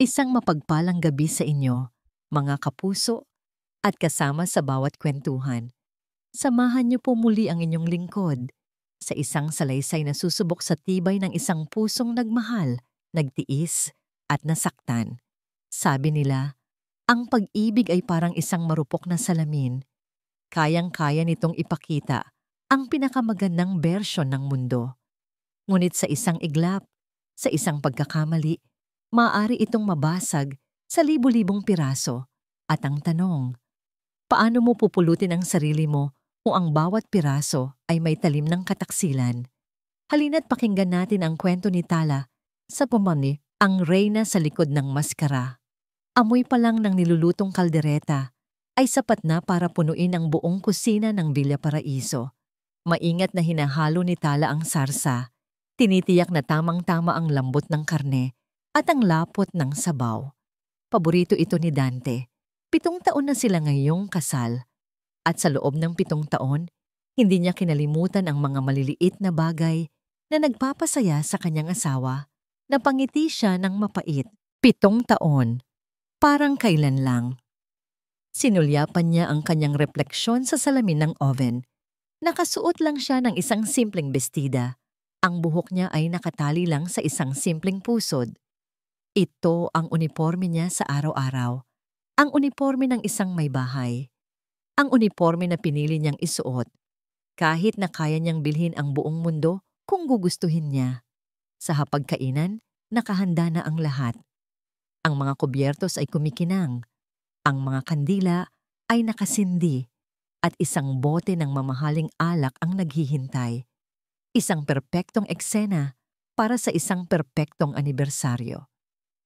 Isang mapagpalang gabi sa inyo, mga kapuso, at kasama sa bawat kwentuhan. Samahan niyo po muli ang inyong lingkod sa isang salaysay na susubok sa tibay ng isang pusong nagmahal, nagtiis, at nasaktan. Sabi nila, ang pag-ibig ay parang isang marupok na salamin. Kayang-kaya nitong ipakita ang pinakamagandang bersyon ng mundo. Ngunit sa isang iglap, sa isang pagkakamali, maaari itong mabasag sa libu-libong piraso. At ang tanong, paano mo pupulutin ang sarili mo kung ang bawat piraso ay may talim ng kataksilan? Halina't pakinggan natin ang kwento ni Tala sa pumani, ang reyna sa likod ng maskara. Amoy pa lang ng nilulutong kaldereta ay sapat na para punuin ang buong kusina ng Villa Paraiso. Maingat na hinahalo ni Tala ang sarsa. Tinitiyak na tamang-tama ang lambot ng karne at ang lapot ng sabaw. Paborito ito ni Dante. 7 taon na sila ngayong kasal. At sa loob ng 7 taon, hindi niya kinalimutan ang mga maliliit na bagay na nagpapasaya sa kanyang asawa. Napangiti siya ng mapait. 7 taon. Parang kailan lang. Sinulyapan niya ang kanyang refleksyon sa salamin ng oven. Nakasuot lang siya ng isang simpleng bestida. Ang buhok niya ay nakatali lang sa isang simpleng pusod. Ito ang uniforme niya sa araw-araw. Ang uniforme ng isang may bahay. Ang uniforme na pinili niyang isuot. Kahit na kaya niyang bilhin ang buong mundo kung gugustuhin niya. Sa hapagkainan, nakahanda na ang lahat. Ang mga kubyertos ay kumikinang. Ang mga kandila ay nakasindi. At isang bote ng mamahaling alak ang naghihintay. Isang perpektong eksena para sa isang perpektong anibersaryo.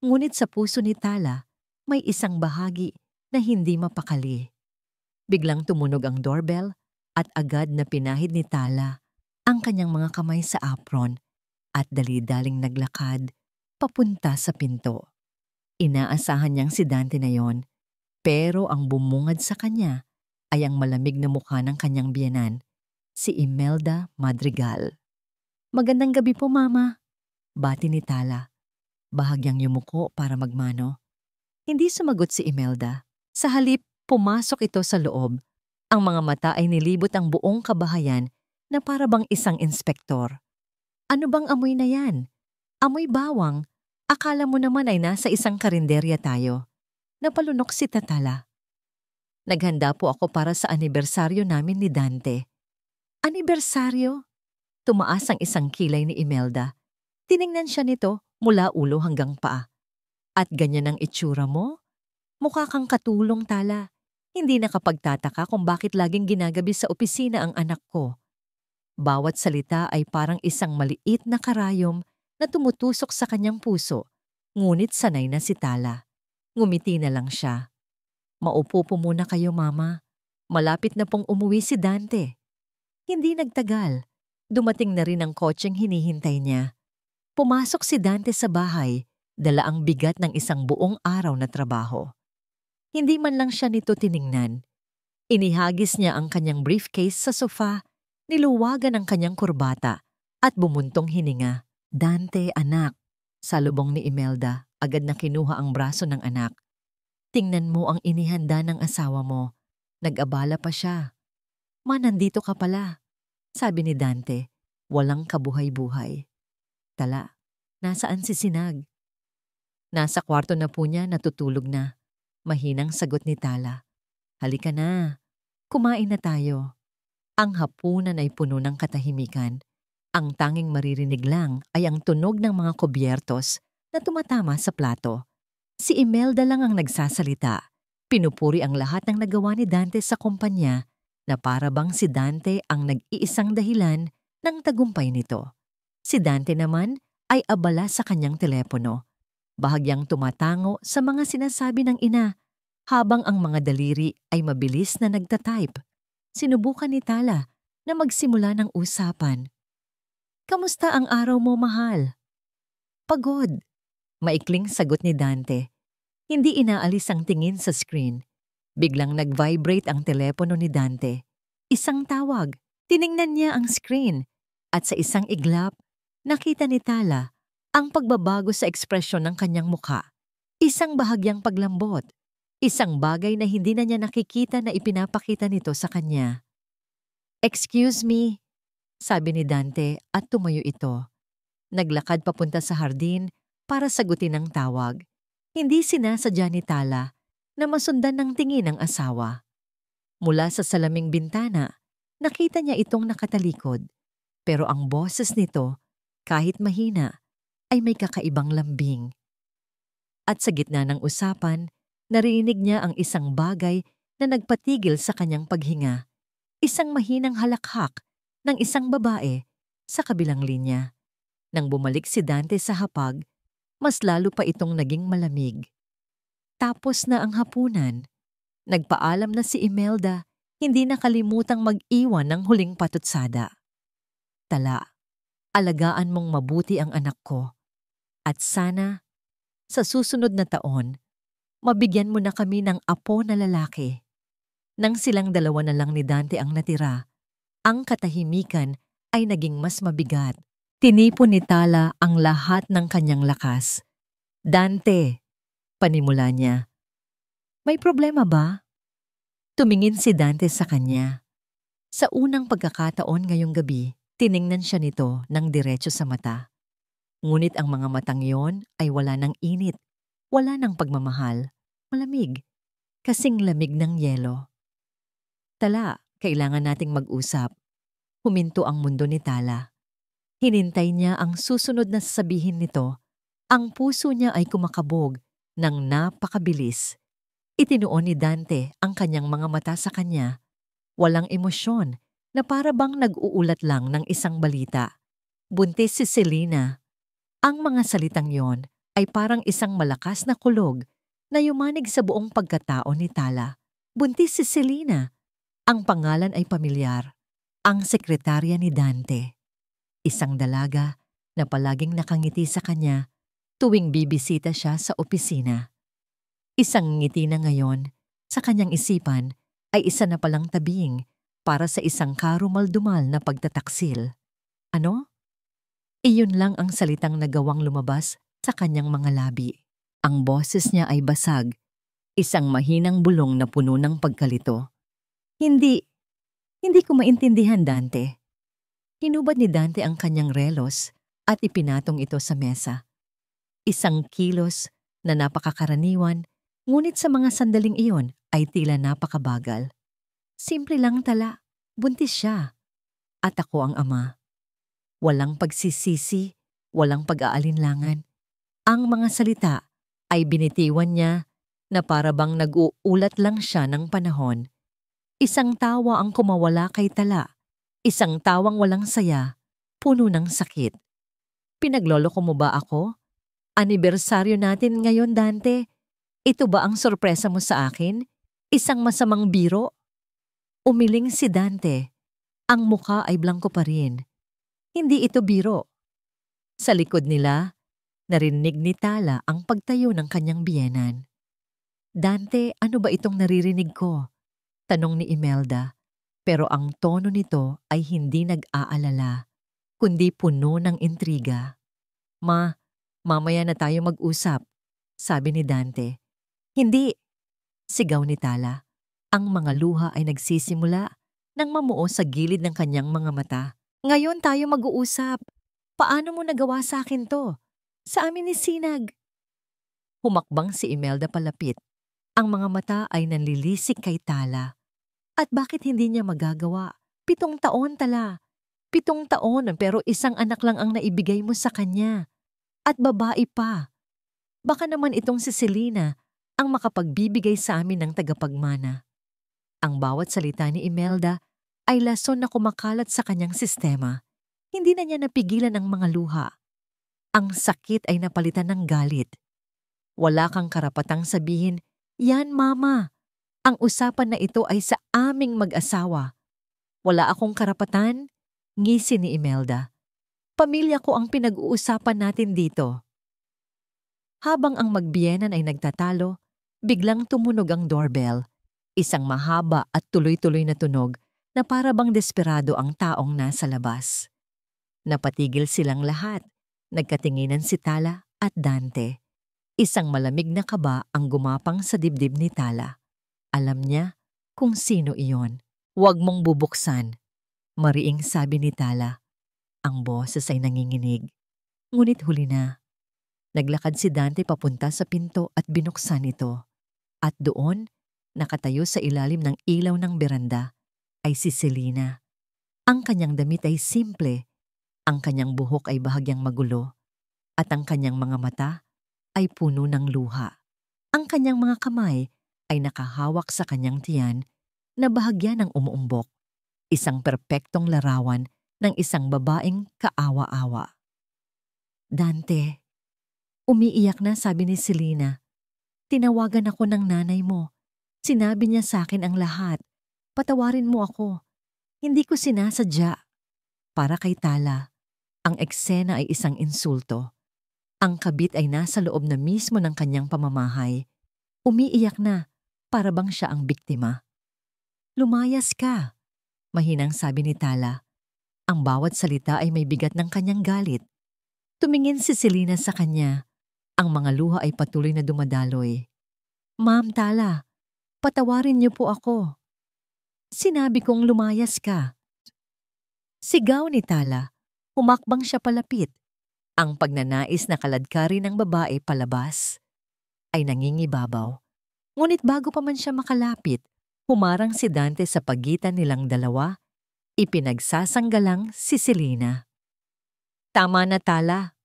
Ngunit sa puso ni Tala, may isang bahagi na hindi mapakali. Biglang tumunog ang doorbell at agad na pinahid ni Tala ang kanyang mga kamay sa apron at dali-daling naglakad papunta sa pinto. Inaasahan niyang si Dante na yon, pero ang bumungad sa kanya ay ang malamig na mukha ng kanyang biyenan, si Imelda Madrigal. Magandang gabi po, Mama. Bati ni Tala. Bahagyang yumuko para magmano. Hindi sumagot si Imelda. Sa halip, pumasok ito sa loob. Ang mga mata ay nilibot ang buong kabahayan na para bang isang inspektor. Ano bang amoy na yan? Amoy bawang. Akala mo naman ay nasa isang karinderya tayo. Napalunok si Tala. Naghanda po ako para sa anibersaryo namin ni Dante. Anibersaryo? Tumaas ang isang kilay ni Imelda. Tiningnan siya nito mula ulo hanggang paa. At ganyan ang itsura mo? Mukha kang katulong, Tala. Hindi nakapagtataka kung bakit laging ginagabi sa opisina ang anak ko. Bawat salita ay parang isang maliit na karayom na tumutusok sa kanyang puso. Ngunit sanay na si Tala. Ngumiti na lang siya. Maupo po muna kayo, Mama. Malapit na pong umuwi si Dante. Hindi nagtagal. Dumating na rin ang kotseng hinihintay niya. Pumasok si Dante sa bahay, dala ang bigat ng isang buong araw na trabaho. Hindi man lang siya nito tiningnan. Inihagis niya ang kanyang briefcase sa sofa, niluwagan ang kanyang kurbata, at bumuntong hininga. Dante, anak, salubong ni Imelda, agad na kinuha ang braso ng anak. Tingnan mo ang inihanda ng asawa mo. Nag-abala pa siya. Ma, nandito ka pala, sabi ni Dante, walang kabuhay-buhay. Tala, nasaan si Sinag? Nasa kwarto na po niya, natutulog na. Mahinang sagot ni Tala. Halika na, kumain na tayo. Ang hapunan ay puno ng katahimikan. Ang tanging maririnig lang ay ang tunog ng mga kubyertos na tumatama sa plato. Si Imelda lang ang nagsasalita. Pinupuri ang lahat ng nagawa ni Dante sa kumpanya na para bang si Dante ang nag-iisang dahilan ng tagumpay nito. Si Dante naman ay abala sa kanyang telepono. Bahagyang tumatango sa mga sinasabi ng ina habang ang mga daliri ay mabilis na nagtatype. Sinubukan ni Tala na magsimula ng usapan. Kamusta ang araw mo, mahal? Pagod. Maikling sagot ni Dante. Hindi inaalis ang tingin sa screen. Biglang nag-vibrate ang telepono ni Dante. Isang tawag. Tiningnan niya ang screen. At sa isang iglap, nakita ni Tala ang pagbabago sa ekspresyon ng kanyang mukha. Isang bahagyang paglambot. Isang bagay na hindi na niya nakikita na ipinapakita nito sa kanya. "Excuse me," sabi ni Dante at tumayo ito. Naglakad papunta sa hardin para sagutin ang tawag. Hindi sinasadya ni Tala na masundan ng tingin ng asawa. Mula sa salaming bintana, nakita niya itong nakatalikod. Pero ang boses nito, kahit mahina, ay may kakaibang lambing. At sa gitna ng usapan, narinig niya ang isang bagay na nagpatigil sa kanyang paghinga. Isang mahinang halakhak ng isang babae sa kabilang linya. Nang bumalik si Dante sa hapag, mas lalo pa itong naging malamig. Tapos na ang hapunan. Nagpaalam na si Imelda, hindi nakalimutang mag-iwan ng huling patutsada. "Tala, alagaan mong mabuti ang anak ko. At sana, sa susunod na taon, mabigyan mo na kami ng apo na lalaki." Nang silang dalawa na lang ni Dante ang natira, ang katahimikan ay naging mas mabigat. Tinipon ni Tala ang lahat ng kanyang lakas. "Dante," panimula niya. "May problema ba?" Tumingin si Dante sa kanya. Sa unang pagkakataon ngayong gabi, tiningnan siya nito ng diretso sa mata. Ngunit ang mga matang yon ay wala ng init, wala ng pagmamahal, malamig, kasing lamig ng yelo. "Tala, kailangan nating mag-usap." Huminto ang mundo ni Tala. Hinintay niya ang susunod na sasabihin nito. Ang puso niya ay kumakabog ng napakabilis. Itinuon ni Dante ang kanyang mga mata sa kanya. Walang emosyon na para bang nag-uulat lang ng isang balita. "Buntis si Selena." Ang mga salitang yon ay parang isang malakas na kulog na yumanig sa buong pagkatao ni Tala. Buntis si Selena. Ang pangalan ay pamilyar. Ang sekretarya ni Dante. Isang dalaga na palaging nakangiti sa kanya tuwing bibisita siya sa opisina. Isang ngiti na ngayon, sa kanyang isipan, ay isa na palang tabing para sa isang karumal-dumal na pagtataksil. Ano? Iyon lang ang salitang nagawang lumabas sa kanyang mga labi. Ang boses niya ay basag, isang mahinang bulong na puno ng pagkalito. Hindi ko maintindihan, Dante." Hinubad ni Dante ang kanyang relos at ipinatong ito sa mesa. Isang kilos na napakakaraniwan, ngunit sa mga sandaling iyon ay tila napakabagal. Simple lang, Tala, buntis siya. At ako ang ama. Walang pagsisisi, walang pag-aalinlangan. Ang mga salita ay binitiwan niya na para bang nag-uulat lang siya ng panahon. Isang tawa ang kumawala kay Tala. Isang tawang walang saya, puno ng sakit. "Pinagloloko mo ba ako? Anibersaryo natin ngayon, Dante. Ito ba ang sorpresa mo sa akin? Isang masamang biro?" Umiling si Dante. Ang mukha ay blanko pa rin. Hindi ito biro. Sa likod nila, narinig ni Tala ang pagtayo ng kanyang biyenan. "Dante, ano ba itong naririnig ko?" tanong ni Imelda. Pero ang tono nito ay hindi nag-aalala, kundi puno ng intriga. Mamaya na tayo mag-usap," sabi ni Dante. "Hindi," sigaw ni Tala. Ang mga luha ay nagsisimula nang mamuo sa gilid ng kanyang mga mata. "Ngayon tayo mag-uusap. Paano mo nagawa sa akin to? Sa amin ni Sinag." Humakbang si Imelda palapit. Ang mga mata ay nanlilisik kay Tala. At bakit hindi niya magagawa? 7 taon, Tala. 7 taon pero isang anak lang ang naibigay mo sa kanya. At babae pa. Baka naman itong si Selena ang makapagbibigay sa amin ng tagapagmana. Ang bawat salita ni Imelda ay lason na kumakalat sa kanyang sistema. Hindi na niya napigilan ang mga luha. Ang sakit ay napalitan ng galit. "Wala kang karapatang sabihin, 'Yan, Mama. Ang usapan na ito ay sa aming mag-asawa.'" "Wala akong karapatan?" ngisi ni Imelda. "Pamilya ko ang pinag-uusapan natin dito." Habang ang magbiyenan ay nagtatalo, biglang tumunog ang doorbell. Isang mahaba at tuloy-tuloy na tunog na para bang desperado ang taong nasa labas. Napatigil silang lahat. Nagkatinginan si Tala at Dante. Isang malamig na kaba ang gumapang sa dibdib ni Tala. Alam niya kung sino iyon. Huwag mong bubuksan, mariing sabi ni Tala. Ang boses ay nanginginig. Ngunit huli na. Naglakad si Dante papunta sa pinto at binuksan ito. At doon, nakatayo sa ilalim ng ilaw ng beranda, ay si Selena. Ang kanyang damit ay simple, ang kanyang buhok ay bahagyang magulo, at ang kanyang mga mata ay puno ng luha. Ang kanyang mga kamay ay nakahawak sa kanyang tiyan na bahagya ng umuumbok, isang perpektong larawan ng isang babaeng kaawa-awa. Dante, umiiyak na, sabi ni Selena. Tinawagan ako ng nanay mo. Sinabi niya sa akin ang lahat. Patawarin mo ako. Hindi ko sinasadya. Para kay Tala, ang eksena ay isang insulto. Ang kabit ay nasa loob na mismo ng kanyang pamamahay. Umiiyak na, para bang siya ang biktima. Lumayas ka, mahinang sabi ni Tala. Ang bawat salita ay may bigat ng kanyang galit. Tumingin si Selena sa kanya. Ang mga luha ay patuloy na dumadaloy. Ma'am Tala, patawarin niyo po ako. Sinabi kong lumayas ka. Sigaw ni Tala. Humakbang siya palapit. Ang pagnanais na kaladkari ng babae palabas ay nangingibabaw. Ngunit bago pa man siya makalapit, humarang si Dante sa pagitan nilang dalawa. Ipinagsasanggalang si Selena. Tama na, Tala.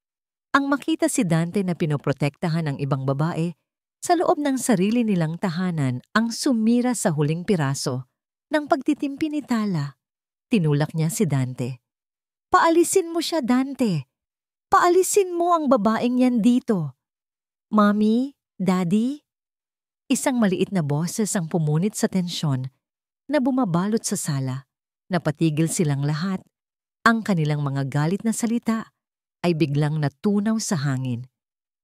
Ang makita si Dante na pinoprotektahan ng ibang babae, sa loob ng sarili nilang tahanan ang sumira sa huling piraso ng pagtitimpi ni Tala. Tinulak niya si Dante. Paalisin mo siya, Dante. Paalisin mo ang babaeng yan dito. Mommy, Daddy? Isang maliit na boses ang pumunit sa tensyon na bumabalot sa sala. Napatigil silang lahat. Ang kanilang mga galit na salita ay biglang natunaw sa hangin.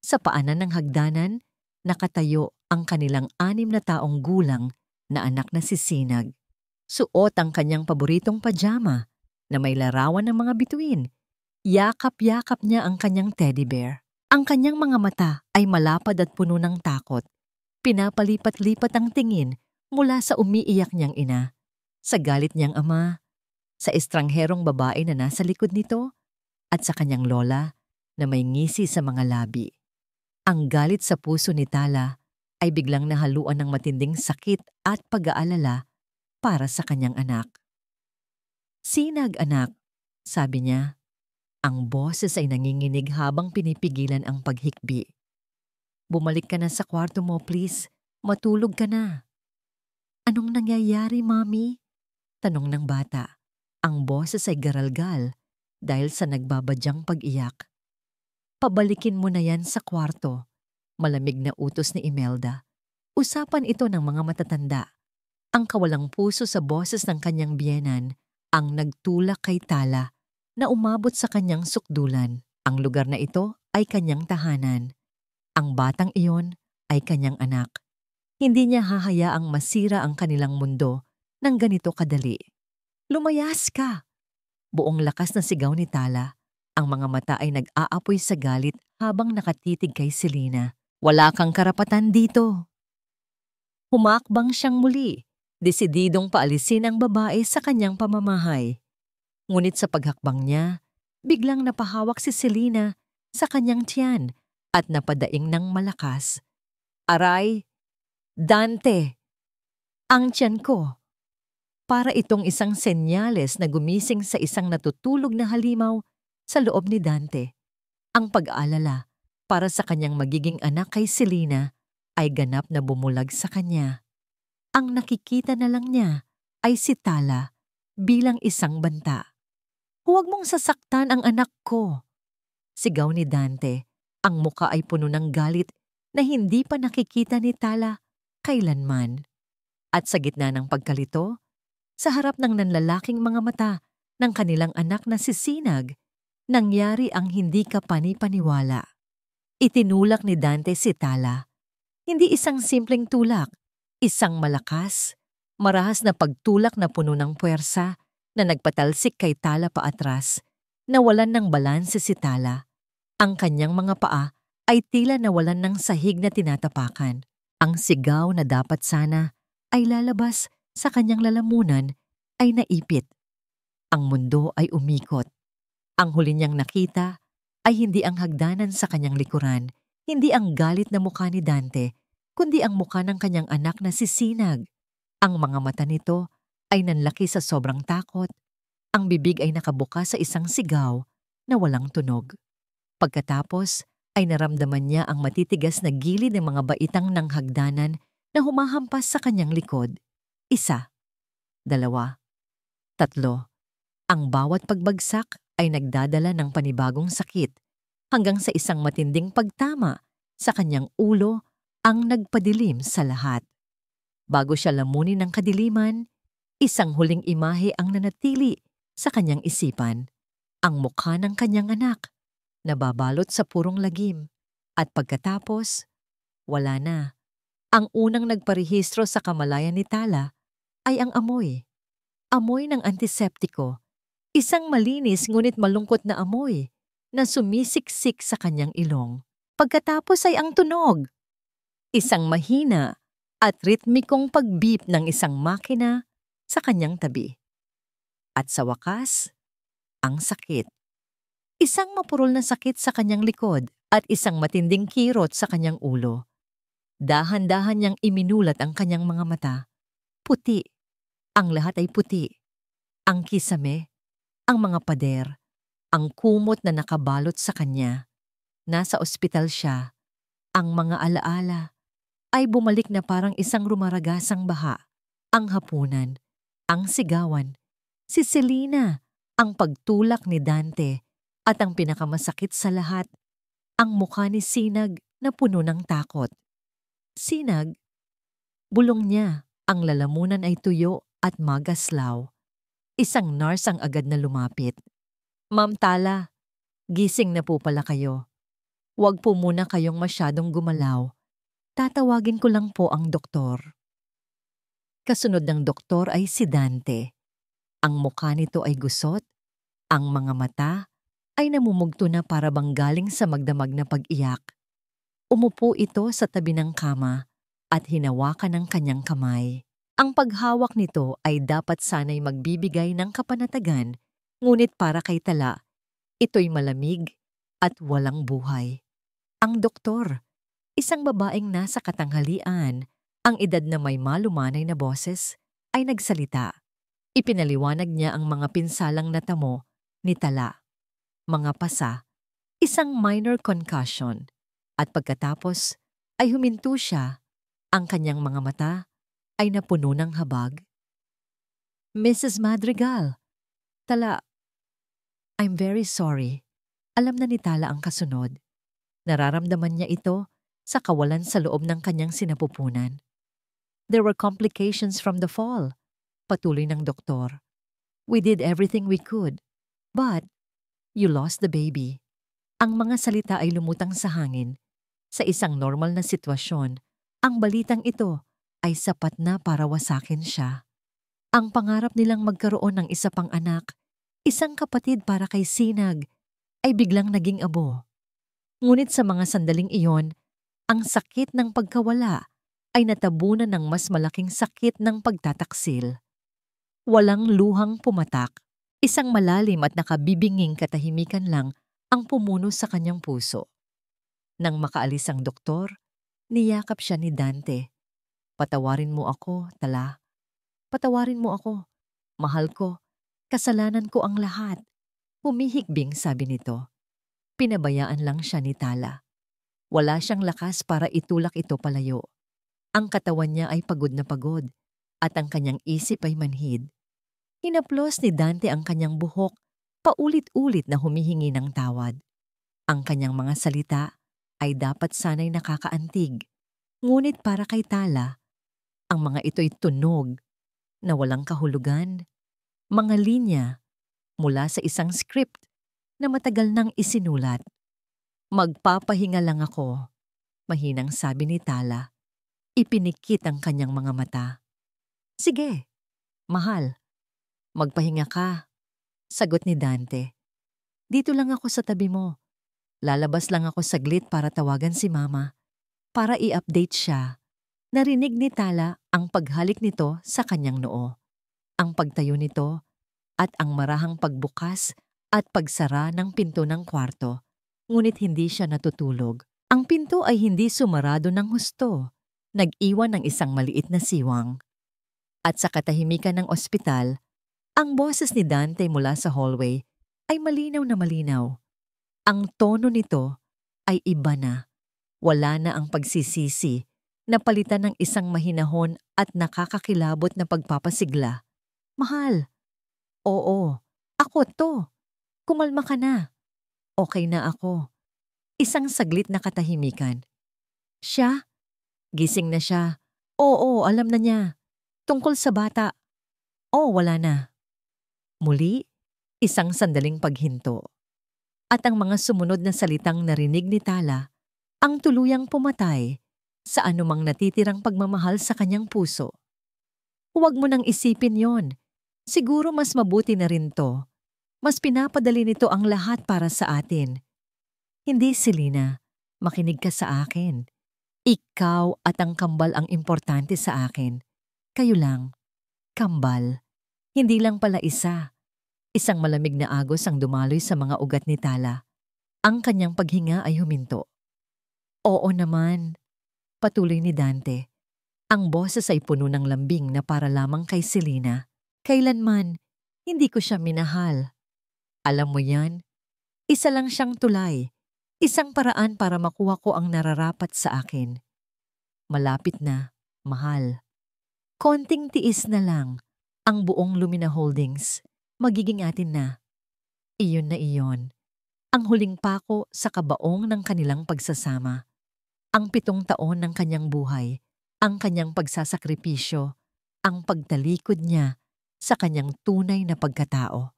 Sa paanan ng hagdanan, nakatayo ang kanilang 6 na taong gulang na anak na si Sinag. Suot ang kanyang paboritong pajama na may larawan ng mga bituin. Yakap-yakap niya ang kanyang teddy bear. Ang kanyang mga mata ay malapad at puno ng takot. Pinapalipat-lipat ang tingin mula sa umiiyak niyang ina, sa galit niyang ama, sa estrangherong babae na nasa likod nito, at sa kanyang lola na may ngisi sa mga labi. Ang galit sa puso ni Tala ay biglang nahaluan ng matinding sakit at pag-aalala para sa kanyang anak. Sinag, anak, sabi niya. Ang boses ay nanginginig habang pinipigilan ang paghikbi. Bumalik ka na sa kwarto mo, please. Matulog ka na. Anong nangyayari, Mami? Tanong ng bata. Ang boses ay garalgal dahil sa nagbabadyang pag-iyak. Pabalikin mo na yan sa kwarto, malamig na utos ni Imelda. Usapan ito ng mga matatanda. Ang kawalang puso sa boses ng kanyang biyenan ang nagtulak kay Tala na umabot sa kanyang sukdulan. Ang lugar na ito ay kanyang tahanan. Ang batang iyon ay kanyang anak. Hindi niya hahayaang masira ang kanilang mundo ng ganito kadali. Lumayas ka! Buong lakas na sigaw ni Tala. Ang mga mata ay nag-aapoy sa galit habang nakatitig kay Selena. Wala kang karapatan dito. Humakbang siyang muli, desididong paalisin ang babae sa kanyang pamamahay. Ngunit sa paghakbang niya, biglang napahawak si Selena sa kanyang tiyan at napadaing ng malakas. Aray! Dante! Ang tiyan ko! Para itong isang senyales na gumising sa isang natutulog na halimaw sa loob ni Dante. Ang pag-aalala para sa kanyang magiging anak kay Selena ay ganap na bumulag sa kanya. Ang nakikita na lang niya ay si Tala bilang isang banta. Huwag mong sasaktan ang anak ko! Sigaw ni Dante. Ang muka ay puno ng galit na hindi pa nakikita ni Tala kailanman. At sa gitna ng pagkalito, sa harap ng nanlalaking mga mata ng kanilang anak na si Sinag, nangyari ang hindi kapani-paniwala. Itinulak ni Dante si Tala. Hindi isang simpleng tulak, isang malakas, marahas na pagtulak na puno ng puwersa na nagpatalsik kay Tala paatras, nawalan ng balanse si Tala. Ang kanyang mga paa ay tila nawalan ng sahig na tinatapakan. Ang sigaw na dapat sana ay lalabas sa kanyang lalamunan ay naipit. Ang mundo ay umikot. Ang huli niyang nakita ay hindi ang hagdanan sa kanyang likuran, hindi ang galit na mukha ni Dante, kundi ang mukha ng kanyang anak na si Sinag. Ang mga mata nito ay nanlaki sa sobrang takot. Ang bibig ay nakabuka sa isang sigaw na walang tunog. Pagkatapos ay naramdaman niya ang matitigas na gilid ng mga baitang ng hagdanan na humahampas sa kanyang likod. 1, 2, 3. Ang bawat pagbagsak ay nagdadala ng panibagong sakit hanggang sa isang matinding pagtama sa kanyang ulo ang nagpadilim sa lahat. Bago siya lamunin ng kadiliman, isang huling imahe ang nanatili sa kanyang isipan. Ang mukha ng kanyang anak, nababalot sa purong lagim. At pagkatapos, wala na. Ang unang nagparehistro sa kamalayan ni Tala ay ang amoy. Amoy ng antiseptiko. Isang malinis ngunit malungkot na amoy na sumisiksik sa kanyang ilong. Pagkatapos ay ang tunog. Isang mahina at ritmikong pag-beep ng isang makina sa kanyang tabi. At sa wakas, ang sakit. Isang mapurol na sakit sa kanyang likod at isang matinding kirot sa kanyang ulo. Dahan-dahan niyang iminulat ang kanyang mga mata. Puti. Ang lahat ay puti. Ang kisame, ang mga pader, ang kumot na nakabalot sa kanya. Nasa ospital siya. Ang mga alaala ay bumalik na parang isang rumaragasang baha. Ang hapunan, ang sigawan, si Selena, ang pagtulak ni Dante, at ang pinakamasakit sa lahat, ang mukha ni Sinag na puno ng takot. Sinag, bulong niya, ang lalamunan ay tuyo at magaslaw. Isang nurse ang agad na lumapit. Ma'am Tala, gising na po pala kayo. Huwag po muna kayong masyadong gumalaw. Tatawagin ko lang po ang doktor. Kasunod ng doktor ay si Dante. Ang mukha nito ay gusot, ang mga mata ay namumugto na para bang galing sa magdamag na pag-iyak. Umupo ito sa tabi ng kama at hinawakan ng kanyang kamay. Ang paghawak nito ay dapat sana'y magbibigay ng kapanatagan, ngunit para kay Tala, ito'y malamig at walang buhay. Ang doktor, isang babaeng nasa katanghalian, ang edad na may malumanay na boses, ay nagsalita. Ipinaliwanag niya ang mga pinsalang natamo ni Tala. Mga pasa, isang minor concussion, at pagkatapos ay huminto siya. Ang kanyang mga mata ay napuno ng habag. Mrs. Madrigal, Tala, I'm very sorry. Alam na ni Tala ang kasunod. Nararamdaman niya ito sa kawalan sa loob ng kanyang sinapupunan. There were complications from the fall, patuloy ng doktor. We did everything we could, but you lost the baby. Ang mga salita ay lumutang sa hangin. Sa isang normal na sitwasyon, ang balitang ito ay sapat na para wasakin siya. Ang pangarap nilang magkaroon ng isa pang anak, isang kapatid para kay Sinag, ay biglang naging abo. Ngunit sa mga sandaling iyon, ang sakit ng pagkawala ay natabunan ng mas malaking sakit ng pagtataksil. Walang luhang pumatak, isang malalim at nakabibinging katahimikan lang ang pumuno sa kanyang puso. Nang makaalis ang doktor, niyakap siya ni Dante. Patawarin mo ako, Tala. Patawarin mo ako. Mahal ko. Kasalanan ko ang lahat. Humihikbing sabi nito. Pinabayaan lang siya ni Tala. Wala siyang lakas para itulak ito palayo. Ang katawan niya ay pagod na pagod at ang kanyang isip ay manhid. Hinaplos ni Dante ang kanyang buhok, paulit-ulit na humihingi ng tawad. Ang kanyang mga salita ay dapat sana'y nakakaantig. Ngunit para kay Tala, ang mga ito'y tunog na walang kahulugan, mga linya mula sa isang script na matagal nang isinulat. Magpapahinga lang ako, mahinang sabi ni Tala. Ipinikit ang kanyang mga mata. Sige, mahal, magpahinga ka, sagot ni Dante. Dito lang ako sa tabi mo. Lalabas lang ako saglit para tawagan si Mama, para i-update siya. Narinig ni Tala ang paghalik nito sa kanyang noo, ang pagtayo nito at ang marahang pagbukas at pagsara ng pinto ng kwarto. Ngunit hindi siya natutulog. Ang pinto ay hindi sumarado ng husto. Nag-iwan ng isang maliit na siwang. At sa katahimikan ng ospital, ang boses ni Dante mula sa hallway ay malinaw na malinaw. Ang tono nito ay iba na. Wala na ang pagsisisi, napalitan ng isang mahinahon at nakakakilabot na pagpapasigla. Mahal. Oo, ako to. Kumalma ka na. Okay na ako. Isang saglit na katahimikan. Siya? Gising na siya. Oo, alam na niya. Tungkol sa bata. Wala na. Muli, isang sandaling paghinto. At ang mga sumunod na salitang narinig ni Tala ang tuluyang pumatay sa anumang natitirang pagmamahal sa kanyang puso. Huwag mo nang isipin yon. Siguro mas mabuti na rin to. Mas pinapadali nito ang lahat para sa atin. Hindi, Selena. Makinig ka sa akin. Ikaw at ang kambal ang importante sa akin. Kayo lang. Kambal. Hindi lang pala isa. Isang malamig na agos ang dumaloy sa mga ugat ni Tala. Ang kanyang paghinga ay huminto. Oo naman. Patuloy ni Dante. Ang boses ay puno ng lambing na para lamang kay Selena. Kailanman, hindi ko siya minahal. Alam mo yan? Isa lang siyang tulay. Isang paraan para makuha ko ang nararapat sa akin. Malapit na, mahal. Konting tiis na lang. Ang buong Lumina Holdings, magiging atin na. Iyon na iyon. Ang huling pako sa kabaong ng kanilang pagsasama. Ang 7 taon ng kanyang buhay, ang kanyang pagsasakripisyo, ang pagtalikod niya sa kanyang tunay na pagkatao.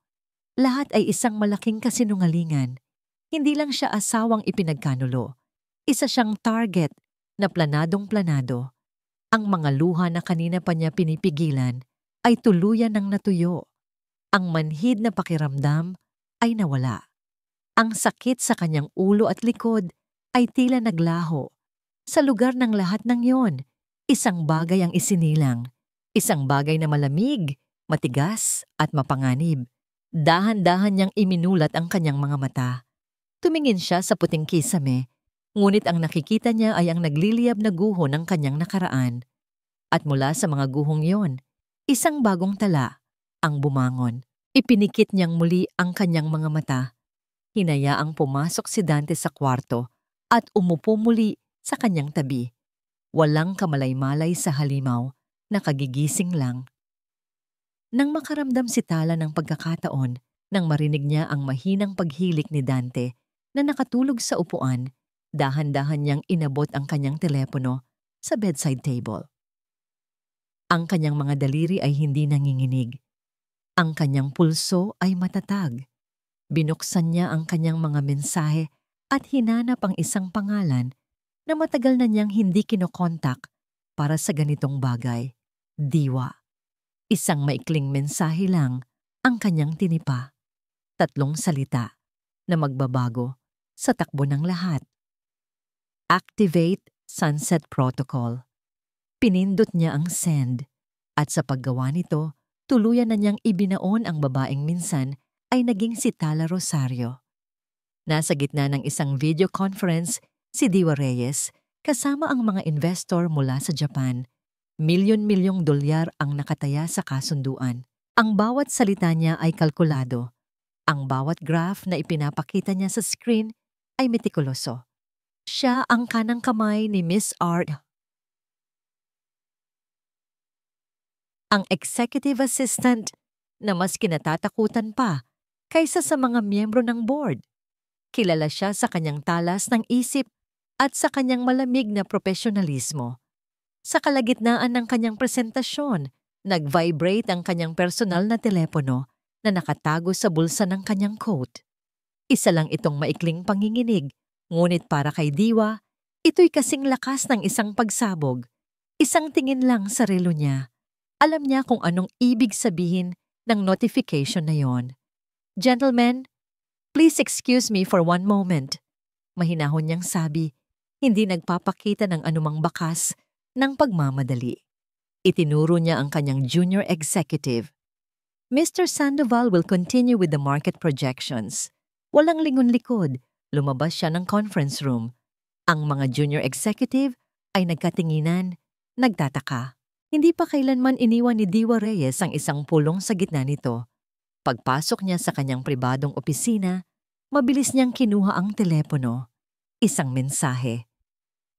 Lahat ay isang malaking kasinungalingan. Hindi lang siya asawang ipinagkanulo. Isa siyang target na planadong-planado. Ang mga luha na kanina pa niya pinipigilan ay tuluyan ng natuyo. Ang manhid na pakiramdam ay nawala. Ang sakit sa kanyang ulo at likod ay tila naglaho. Sa lugar ng lahat ng yon, isang bagay ang isinilang. Isang bagay na malamig, matigas at mapanganib. Dahan-dahan niyang iminulat ang kanyang mga mata. Tumingin siya sa puting kisame, ngunit ang nakikita niya ay ang nagliliyab na guho ng kanyang nakaraan. At mula sa mga guhong yon, isang bagong tala ang bumangon. Ipinikit niyang muli ang kanyang mga mata. Hinayaang pumasok si Dante sa kwarto at umupo muli sa kanyang tabi. Walang kamalay-malay sa halimaw, nakagigising lang. Nang makaramdam si Tala ng pagkakataon, nang marinig niya ang mahinang paghilik ni Dante na nakatulog sa upuan, dahan-dahan niyang inabot ang kanyang telepono sa bedside table. Ang kanyang mga daliri ay hindi nanginginig. Ang kanyang pulso ay matatag. Binuksan niya ang kanyang mga mensahe at hinanap ang isang pangalan na matagal na niyang hindi kinokontak para sa ganitong bagay. Diwa. Isang maikling mensahe lang ang kanyang tinipa. 3 salita na magbabago sa takbo ng lahat. Activate Sunset Protocol. Pinindot niya ang send at sa paggawa nito, tuluyan na niyang ibinaon ang babaeng minsan ay naging si Tala Rosario. Nasa gitna ng isang video conference, si Diwa Reyes kasama ang mga investor mula sa Japan. Milyon-milyong dolyar ang nakataya sa kasunduan. Ang bawat salita niya ay kalkulado. Ang bawat graph na ipinapakita niya sa screen ay metikuloso. Siya ang kanang kamay ni Miss Art, ang executive assistant na mas kinatatakutan pa kaysa sa mga miyembro ng board. Kilala siya sa kanyang talas ng isip at sa kanyang malamig na profesionalismo. Sa kalagitnaan ng kanyang presentasyon, nag-vibrate ang kanyang personal na telepono na nakatago sa bulsa ng kanyang coat. Isa lang itong maikling panginginig, ngunit para kay Diwa, ito'y kasing lakas ng isang pagsabog. Isang tingin lang sa relo niya. Alam niya kung anong ibig sabihin ng notification na yon. Gentlemen, please excuse me for one moment. Mahinahon niyang sabi, hindi nagpapakita ng anumang bakas ng pagmamadali. Itinuro niya ang kanyang junior executive. Mr. Sandoval will continue with the market projections. Walang lingon-likod, lumabas siya ng conference room. Ang mga junior executive ay nagkatinginan, nagtataka. Hindi pa kailanman iniwan ni Diwa Reyes ang isang pulong sa gitna nito. Pagpasok niya sa kanyang pribadong opisina, mabilis niyang kinuha ang telepono. Isang mensahe.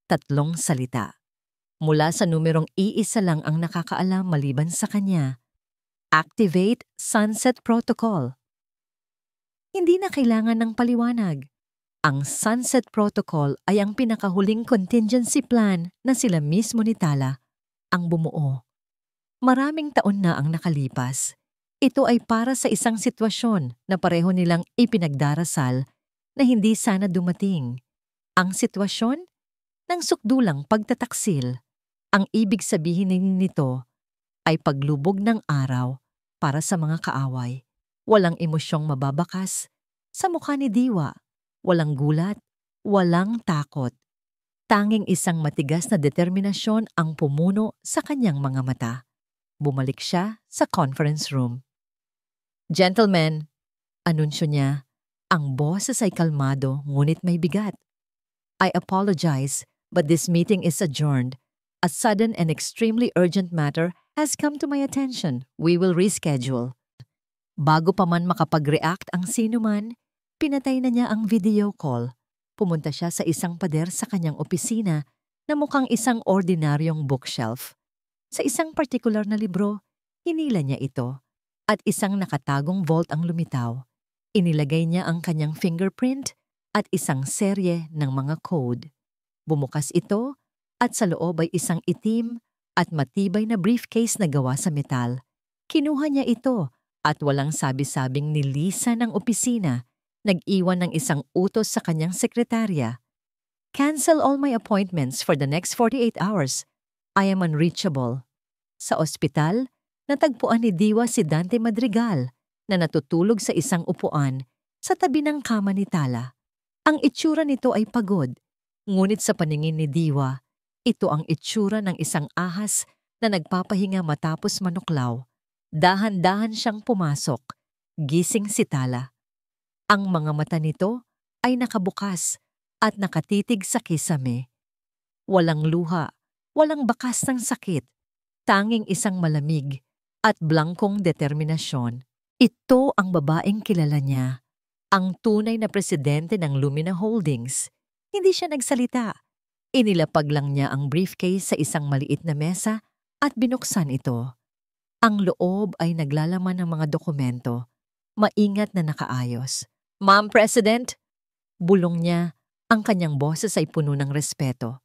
3 salita. Mula sa numerong iisa lang ang nakakaalam maliban sa kanya. Activate Sunset Protocol. Hindi na kailangan ng paliwanag. Ang Sunset Protocol ay ang pinakahuling contingency plan na sila mismo ni Tala ang bumuo. Maraming taon na ang nakalipas. Ito ay para sa isang sitwasyon na pareho nilang ipinagdarasal na hindi sana dumating. Ang sitwasyon ng sukdulang pagtataksil. Ang ibig sabihin nito ay paglubog ng araw para sa mga kaaway. Walang emosyong mababakas sa mukha ni Diwa. Walang gulat, walang takot. Tanging isang matigas na determinasyon ang pumuno sa kanyang mga mata. Bumalik siya sa conference room. Gentlemen, anunsyo niya, ang boses ay kalmado ngunit may bigat. I apologize, but this meeting is adjourned. A sudden and extremely urgent matter has come to my attention. We will reschedule. Bago pa man makapag-react ang sinuman, pinatay na niya ang video call. Pumunta siya sa isang pader sa kanyang opisina na mukhang isang ordinaryong bookshelf. Sa isang partikular na libro, hinila niya ito at isang nakatagong vault ang lumitaw. Inilagay niya ang kanyang fingerprint at isang serye ng mga code. Bumukas ito at sa loob ay isang itim at matibay na briefcase na gawa sa metal. Kinuha niya ito at walang sabi-sabing nilisan ng opisina. Nag-iwan ng isang utos sa kanyang sekretarya. Cancel all my appointments for the next 48 hours. I am unreachable. Sa ospital, natagpuan ni Diwa si Dante Madrigal na natutulog sa isang upuan sa tabi ng kama ni Tala. Ang itsura nito ay pagod, ngunit sa paningin ni Diwa, ito ang itsura ng isang ahas na nagpapahinga matapos manuklaw. Dahan-dahan siyang pumasok. Gising si Tala. Ang mga mata nito ay nakabukas at nakatitig sa kisame. Walang luha, walang bakas ng sakit, tanging isang malamig at blangkong determinasyon. Ito ang babaeng kilala niya, ang tunay na presidente ng Lumina Holdings. Hindi siya nagsalita. Inilapag lang niya ang briefcase sa isang maliit na mesa at binuksan ito. Ang loob ay naglalaman ng mga dokumento, maingat na nakaayos. Ma'am President, bulong niya, ang kanyang boses ay puno ng respeto.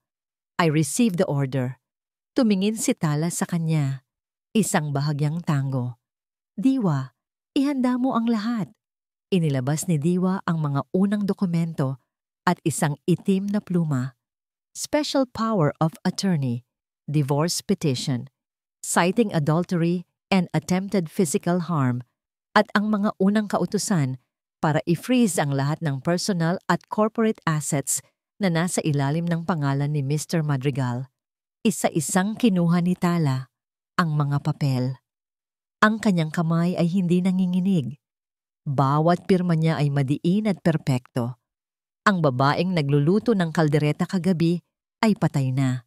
I received the order. Tumingin si Tala sa kanya, isang bahagyang tango. Diwa, ihanda mo ang lahat. Inilabas ni Diwa ang mga unang dokumento at isang itim na pluma. Special Power of Attorney, Divorce Petition, Citing Adultery and Attempted Physical Harm, at ang mga unang kautusan para i-freeze ang lahat ng personal at corporate assets na nasa ilalim ng pangalan ni Mr. Madrigal. Isa-isang kinuha ni Tala ang mga papel. Ang kanyang kamay ay hindi nanginginig. Bawat pirma niya ay madiin at perpekto. Ang babaeng nagluluto ng kaldereta kagabi ay patay na.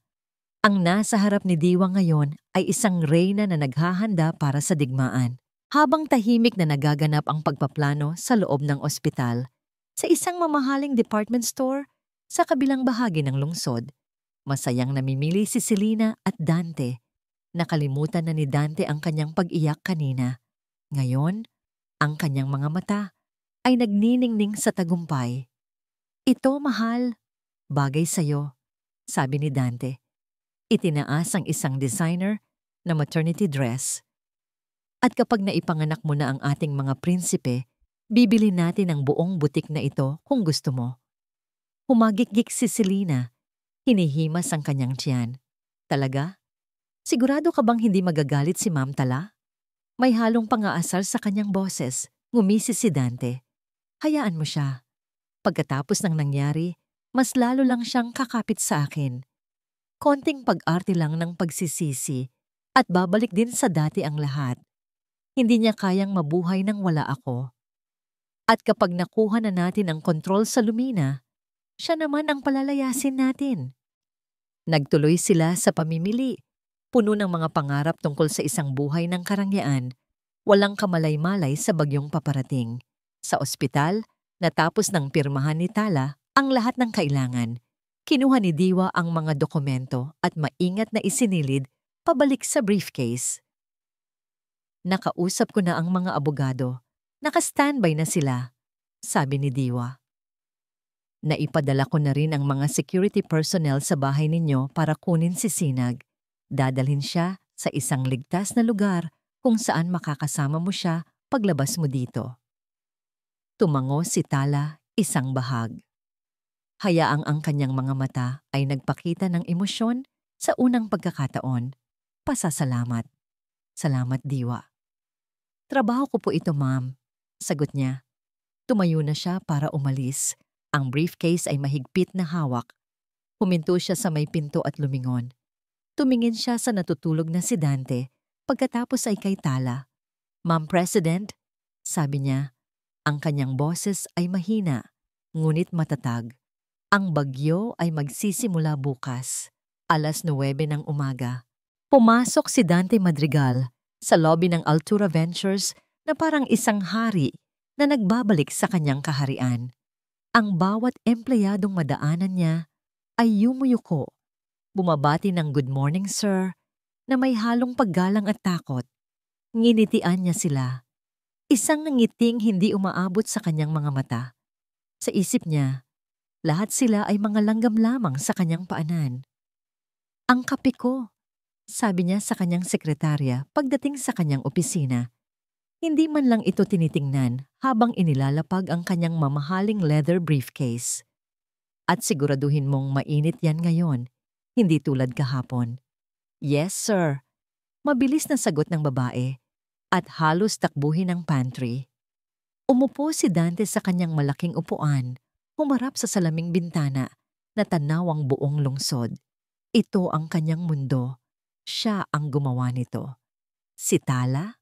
Ang nasa harap ni Diwa ngayon ay isang reyna na naghahanda para sa digmaan. Habang tahimik na nagaganap ang pagpaplano sa loob ng ospital, sa isang mamahaling department store sa kabilang bahagi ng lungsod, masayang namimili si Selena at Dante. Nakalimutan na ni Dante ang kanyang pag-iyak kanina. Ngayon, ang kanyang mga mata ay nagniningning sa tagumpay. Ito, mahal, bagay sa'yo, sabi ni Dante. Itinaas ang isang designer na maternity dress. At kapag naipanganak mo na ang ating mga prinsipe, bibili natin ang buong butik na ito kung gusto mo. Humagikgik si Selena. Hinihimas ang kanyang tiyan. Talaga? Sigurado ka bang hindi magagalit si Ma'am Tala? May halong pangaasar sa kanyang boses. Ngumisi si Dante. Hayaan mo siya. Pagkatapos ng nangyari, mas lalo lang siyang kakapit sa akin. Konting pag-arte lang ng pagsisisi at babalik din sa dati ang lahat. Hindi niya kayang mabuhay nang wala ako. At kapag nakuha na natin ang kontrol sa Lumina, siya naman ang palalayasin natin. Nagtuloy sila sa pamimili, puno ng mga pangarap tungkol sa isang buhay ng karangyaan, walang kamalay-malay sa bagyong paparating. Sa ospital, natapos ng pirmahan ni Tala ang lahat ng kailangan. Kinuha ni Diwa ang mga dokumento at maingat na isinilid pabalik sa briefcase. Nakausap ko na ang mga abogado. Naka-standby na sila, sabi ni Diwa. Naipadala ko na rin ang mga security personnel sa bahay ninyo para kunin si Sinag. Dadalhin siya sa isang ligtas na lugar kung saan makakasama mo siya paglabas mo dito. Tumango si Tala isang bahag. Hayaang ang kanyang mga mata ay nagpakita ng emosyon sa unang pagkakataon. Pasasalamat. Salamat, Diwa. Trabaho ko po ito, ma'am. Sagot niya. Tumayo na siya para umalis. Ang briefcase ay mahigpit na hawak. Huminto siya sa may pinto at lumingon. Tumingin siya sa natutulog na si Dante, pagkatapos ay kay Tala. Ma'am President, sabi niya, ang kanyang boses ay mahina, ngunit matatag. Ang bagyo ay magsisimula bukas, alas 9 ng umaga. Pumasok si Dante Madrigal sa lobby ng Altura Ventures na parang isang hari na nagbabalik sa kanyang kaharian. Ang bawat empleyadong madaanan niya ay yumuyuko, bumabati ng good morning sir na may halong paggalang at takot. Nginitian niya sila. Isang ngiting hindi umaabot sa kanyang mga mata. Sa isip niya, lahat sila ay mga langgam lamang sa kanyang paanan. Ang kape ko, sabi niya sa kanyang sekretarya pagdating sa kanyang opisina. Hindi man lang ito tinitingnan habang inilalapag ang kanyang mamahaling leather briefcase. At siguraduhin mong mainit yan ngayon, hindi tulad kahapon. Yes, sir. Mabilis na sagot ng babae at halos takbuhin ang pantry. Umupo si Dante sa kanyang malaking upuan, humarap sa salaming bintana na tanaw ang buong lungsod. Ito ang kanyang mundo. Siya ang gumawa nito. Si Tala?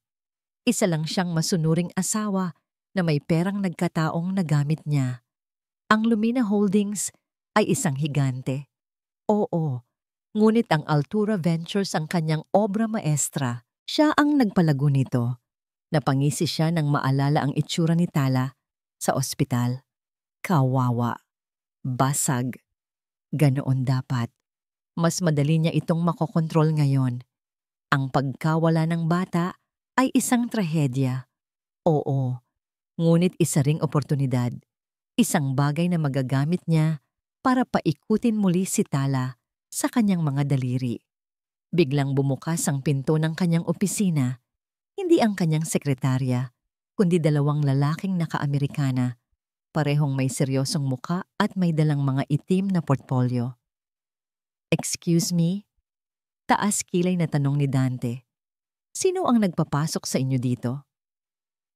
Isa lang siyang masunuring asawa na may perang nagkataong nagamit niya. Ang Lumina Holdings ay isang higante. Oo, ngunit ang Altura Ventures ang kanyang obra maestra. Siya ang nagpalago nito. Napangisi siya nang maalala ang itsura ni Tala sa ospital. Kawawa. Basag. Ganoon dapat. Mas madali niya itong makokontrol ngayon. Ang pagkawala ng bata ay isang trahedya. Oo, ngunit isa ring oportunidad. Isang bagay na magagamit niya para paikutin muli si Tala sa kanyang mga daliri. Biglang bumukas ang pinto ng kanyang opisina. Hindi ang kanyang sekretarya, kundi dalawang lalaking naka-Amerikana. Parehong may seryosong muka at may dalang mga itim na portfolyo. Excuse me? Taas kilay na tanong ni Dante. Sino ang nagpapasok sa inyo dito?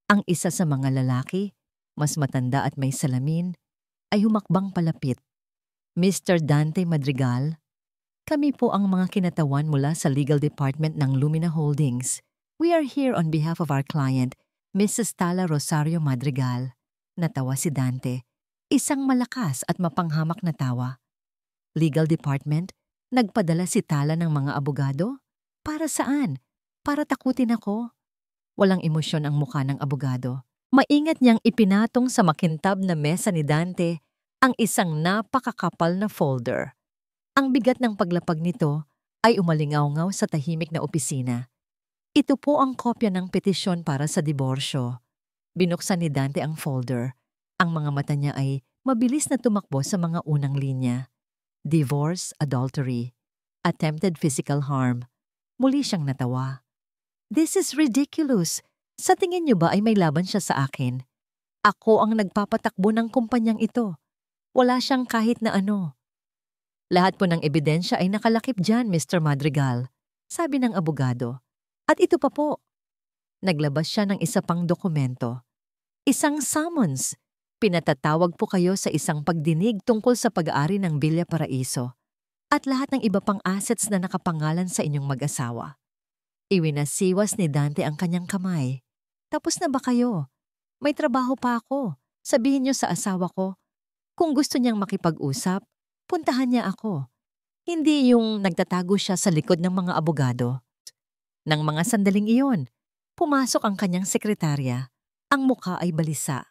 Ang isa sa mga lalaki, mas matanda at may salamin, ay humakbang palapit. Mr. Dante Madrigal, kami po ang mga kinatawan mula sa legal department ng Lumina Holdings. We are here on behalf of our client, Mrs. Tala Rosario Madrigal. Natawa si Dante, isang malakas at mapanghamak na tawa. Legal department, nagpadala si Tala ng mga abogado? Para saan? Para takutin ako? Walang emosyon ang mukha ng abogado. Maingat niyang ipinatong sa makintab na mesa ni Dante ang isang napakakapal na folder. Ang bigat ng paglapag nito ay umalingaw-ngaw sa tahimik na opisina. Ito po ang kopya ng petisyon para sa diborsyo. Binuksan ni Dante ang folder. Ang mga mata niya ay mabilis na tumakbo sa mga unang linya. Divorce, adultery, attempted physical harm. Muli siyang natawa. This is ridiculous. Sa tingin niyo ba ay may laban siya sa akin? Ako ang nagpapatakbo ng kumpanyang ito. Wala siyang kahit na ano. Lahat po ng ebidensya ay nakalakip dyan, Mr. Madrigal, sabi ng abogado. At ito pa po. Naglabas siya ng isa pang dokumento. Isang summons. Pinatatawag po kayo sa isang pagdinig tungkol sa pag-aari ng Villa Paraiso at lahat ng iba pang assets na nakapangalan sa inyong mag-asawa. Iwinasiwas ni Dante ang kanyang kamay. Tapos na ba kayo? May trabaho pa ako. Sabihin niyo sa asawa ko, kung gusto niyang makipag-usap, puntahan niya ako. Hindi yung nagtatago siya sa likod ng mga abogado. Nang mga sandaling iyon, pumasok ang kanyang sekretarya. Ang mukha ay balisa.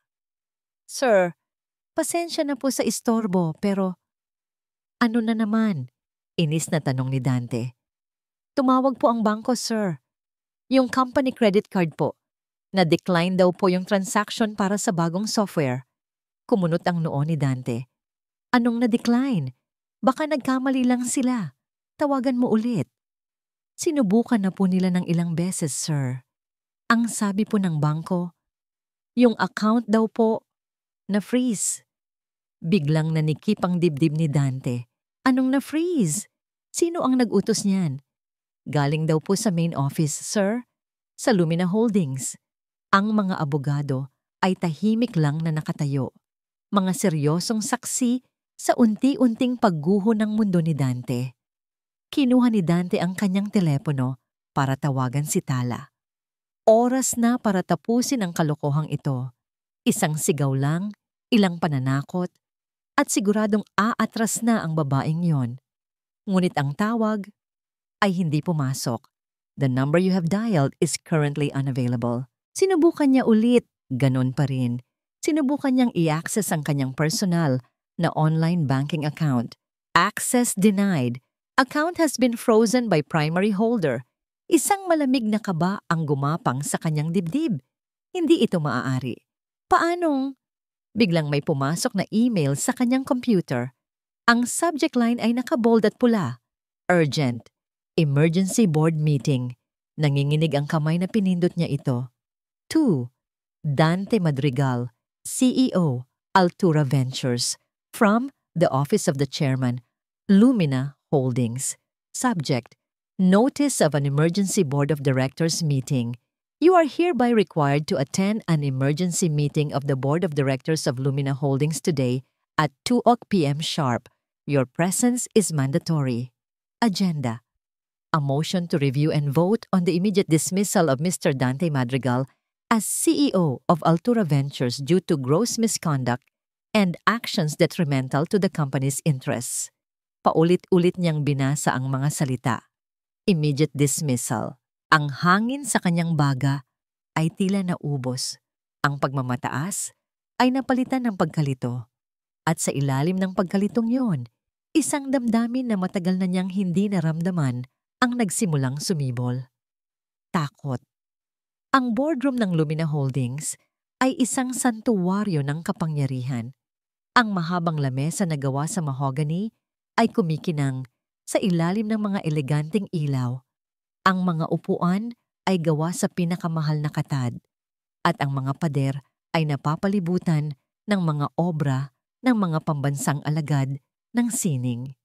Sir, pasensya na po sa istorbo pero ano na naman? Inis na tanong ni Dante. Tumawag po ang bangko, sir. Yung company credit card po. Na-decline daw po yung transaction para sa bagong software. Kumunot ang noo ni Dante. Anong na-decline? Baka nagkamali lang sila. Tawagan mo ulit. Sinubukan na po nila ng ilang beses, sir. Ang sabi po ng bangko, yung account daw po na-freeze. Biglang nanikip ang dibdib ni Dante. Anong na-freeze? Sino ang nag-utos niyan? Galing daw po sa main office, sir. Sa Lumina Holdings. Ang mga abogado ay tahimik lang na nakatayo. Mga seryosong saksi sa unti-unting pagguho ng mundo ni Dante. Kinuha ni Dante ang kanyang telepono para tawagan si Tala. Oras na para tapusin ang kalokohang ito. Isang sigaw lang, ilang pananakot, at siguradong aatras na ang babaeng yon. Ngunit ang tawag ay hindi pumasok. The number you have dialed is currently unavailable. Sinubukan niya ulit, ganon pa rin. Sinubukan niyang i-access ang kanyang personal na online banking account. Access denied. Account has been frozen by primary holder. Isang malamig na kaba ang gumapang sa kanyang dibdib. Hindi ito maaari. Paanong? Biglang may pumasok na email sa kanyang computer. Ang subject line ay nakabold at pula. Urgent. Emergency board meeting. Nanginginig ang kamay na pinindot niya ito. 2. Dante Madrigal, CEO, Altura Ventures. From the Office of the Chairman, Lumina Holdings. Subject: Notice of an Emergency Board of Directors meeting. You are hereby required to attend an emergency meeting of the Board of Directors of Lumina Holdings today at 2 p.m. sharp. Your presence is mandatory. Agenda: A motion to review and vote on the immediate dismissal of Mr. Dante Madrigal as CEO of Altura Ventures due to gross misconduct and actions detrimental to the company's interests. Paulit-ulit niyang binasa ang mga salita. Immediate dismissal. Ang hangin sa kanyang baga ay tila naubos. Ang pagmamataas ay napalitan ng pagkalito. At sa ilalim ng pagkalitong yon, isang damdamin na matagal na niyang hindi naramdaman ang nagsimulang sumibol. Takot. Ang boardroom ng Lumina Holdings ay isang santuwaryo ng kapangyarihan. Ang mahabang lamesa na gawa sa mahogany ay kumikinang sa ilalim ng mga eleganteng ilaw. Ang mga upuan ay gawa sa pinakamahal na katad at ang mga pader ay napapalibutan ng mga obra ng mga pambansang alagad ng sining.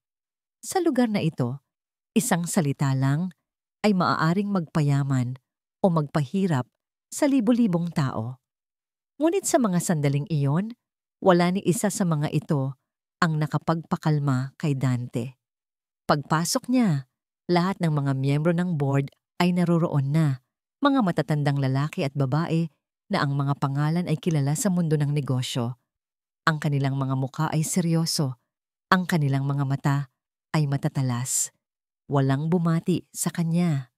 Sa lugar na ito, isang salita lang ay maaaring magpayaman o magpahirap sa libo-libong tao. Ngunit sa mga sandaling iyon, wala ni isa sa mga ito ang nakapagpakalma kay Dante. Pagpasok niya, lahat ng mga miyembro ng board ay naroroon na, mga matatandang lalaki at babae na ang mga pangalan ay kilala sa mundo ng negosyo. Ang kanilang mga mukha ay seryoso, ang kanilang mga mata ay matatalas. Walang bumati sa kanya.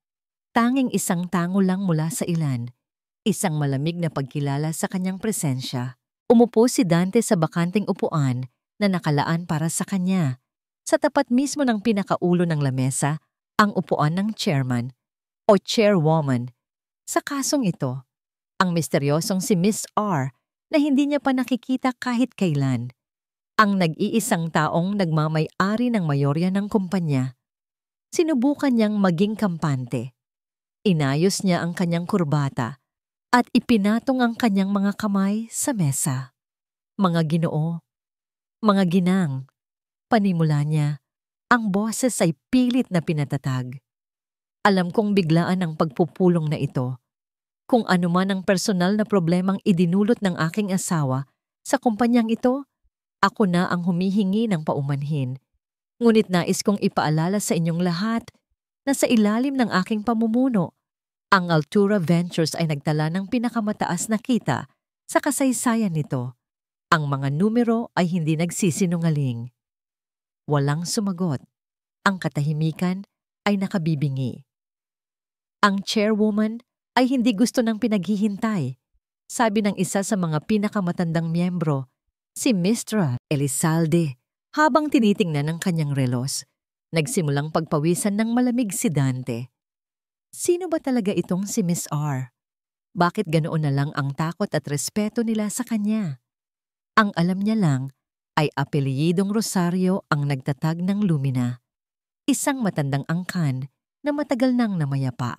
Tanging isang tango lang mula sa ilan, isang malamig na pagkilala sa kanyang presensya. Umupo si Dante sa bakanting upuan na nakalaan para sa kanya. Sa tapat mismo ng pinakaulo ng lamesa, ang upuan ng chairman o chairwoman. Sa kasong ito, ang misteryosong si Miss R na hindi niya pa nakikita kahit kailan. Ang nag-iisang taong nagmamay-ari ng mayorya ng kumpanya. Sinubukan niyang maging kampante. Inayos niya ang kanyang kurbata at ipinatong ang kanyang mga kamay sa mesa. Mga Ginoo, mga ginang, panimula niya, ang boses ay pilit na pinatatag. Alam kong biglaan ang pagpupulong na ito. Kung ano man ang personal na problemang idinulot ng aking asawa Sa kumpanyang ito, ako na ang humihingi ng paumanhin. Ngunit nais kong ipaalala sa inyong lahat na sa ilalim ng aking pamumuno, ang Altura Ventures ay nagtala ng pinakamataas na kita sa kasaysayan nito. Ang mga numero ay hindi nagsisinungaling. Walang sumagot. Ang katahimikan ay nakabibingi. Ang chairwoman ay hindi gusto ng pinaghihintay. Sabi ng isa sa mga pinakamatandang miyembro, si Mr. Elizalde, habang tinitingnan ng kanyang relos. Nagsimulang pagpawisan ng malamig si Dante. Sino ba talaga itong si Miss R? Bakit ganoon na lang ang takot at respeto nila sa kanya? Ang alam niya lang ay apelyidong Rosario ang nagtatag ng Lumina. Isang matandang angkan na matagal nang namayapa.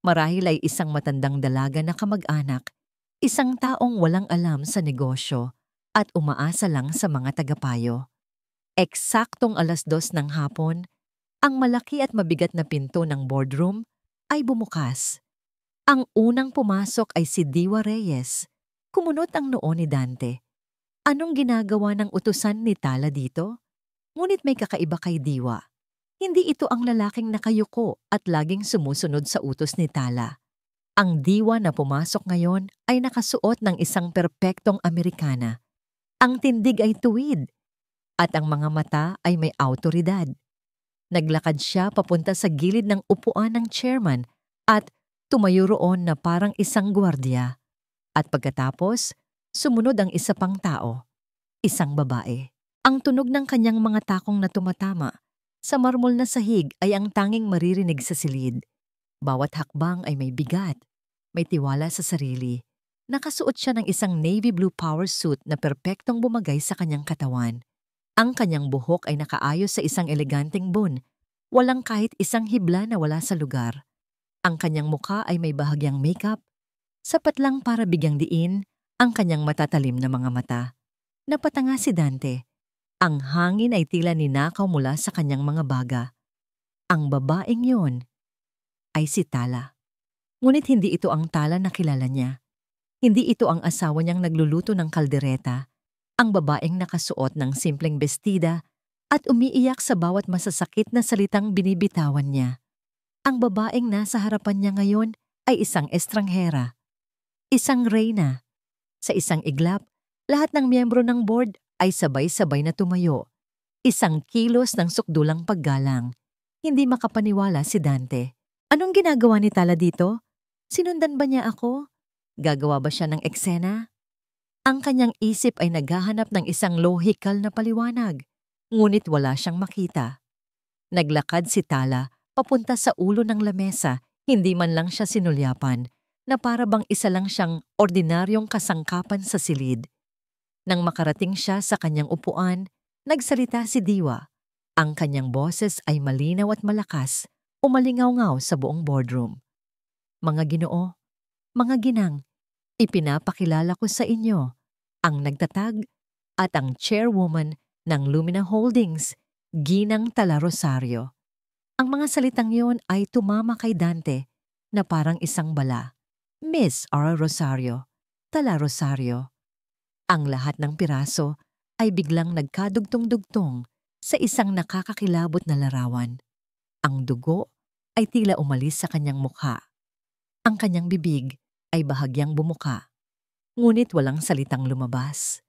Marahil ay isang matandang dalaga na kamag-anak, isang taong walang alam sa negosyo at umaasa lang sa mga tagapayo. Eksaktong 2:00 ng hapon, ang malaki at mabigat na pinto ng boardroom ay bumukas. Ang unang pumasok ay si Diwa Reyes. Kumunot ang noo ni Dante. Anong ginagawa ng utusan ni Tala dito? Ngunit may kakaiba kay Diwa. Hindi ito ang lalaking nakayuko at laging sumusunod sa utos ni Tala. Ang Diwa na pumasok ngayon ay nakasuot ng isang perpektong Amerikana. Ang tindig ay tuwid at ang mga mata ay may awtoridad. Naglakad siya papunta sa gilid ng upuan ng chairman at tumayo roon na parang isang gwardiya. At pagkatapos, sumunod ang isa pang tao, isang babae. Ang tunog ng kanyang mga takong na tumatama sa marmol na sahig ay ang tanging maririnig sa silid. Bawat hakbang ay may bigat, may tiwala sa sarili. Nakasuot siya ng isang navy blue power suit na perpektong bumagay sa kanyang katawan. Ang kanyang buhok ay nakaayos sa isang eleganteng bun. Walang kahit isang hibla na wala sa lugar. Ang kanyang mukha ay may bahagyang makeup. Sapat lang para bigyang diin ang kanyang matatalim na mga mata. Napatanga si Dante. Ang hangin ay tila ninakaw mula sa kanyang mga baga. Ang babaeng yon ay si Tala. Ngunit hindi ito ang Tala na kilala niya. Hindi ito ang asawa niyang nagluluto ng kaldereta. Ang babaeng nakasuot ng simpleng bestida at umiiyak sa bawat masasakit na salitang binibitawan niya. Ang babaeng nasa harapan niya ngayon ay isang estranghera, isang reyna. Sa isang iglap, lahat ng miyembro ng board ay sabay-sabay na tumayo. Isang kilos ng sukdulang paggalang. Hindi makapaniwala si Dante. Anong ginagawa ni Tala dito? Sinundan ba niya ako? Gagawa ba siya ng eksena? Ang kanyang isip ay naghahanap ng isang lohikal na paliwanag, ngunit wala siyang makita. Naglakad si Tala papunta sa ulo ng lamesa, hindi man lang siya sinulyapan, na para bang isa lang siyang ordinaryong kasangkapan sa silid. Nang makarating siya sa kanyang upuan, nagsalita si Diwa. Ang kanyang boses ay malinaw at malakas, umalingaw-ngaw sa buong boardroom. Mga Ginoo, mga ginang, ipinapakilala ko sa inyo ang nagtatag at ang chairwoman ng Lumina Holdings, Ginang Tala Rosario. Ang mga salitang yon ay tumama kay Dante na parang isang bala. Miss R. Rosario, Tala Rosario. Ang lahat ng piraso ay biglang nagkadugtong-dugtong sa isang nakakakilabot na larawan. Ang dugo ay tila umalis sa kanyang mukha. Ang kanyang bibig ay bahagyang bumuka, ngunit walang salitang lumabas.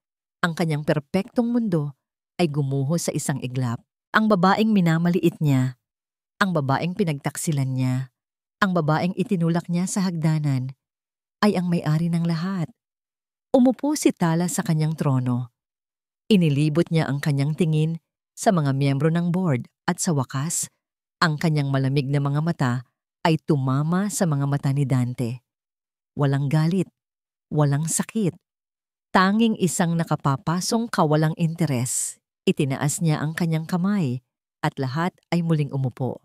Ang kanyang perpektong mundo ay gumuho sa isang iglap. Ang babaeng minamaliit niya, ang babaeng pinagtaksilan niya, ang babaeng itinulak niya sa hagdanan, ay ang may-ari ng lahat. Umupo si Tala sa kanyang trono. Inilibot niya ang kanyang tingin sa mga miyembro ng board at sa wakas, ang kanyang malamig na mga mata ay tumama sa mga mata ni Dante. Walang galit, walang sakit. Tanging isang nakapapasong kawalang interes. Itinaas niya ang kanyang kamay at lahat ay muling umupo.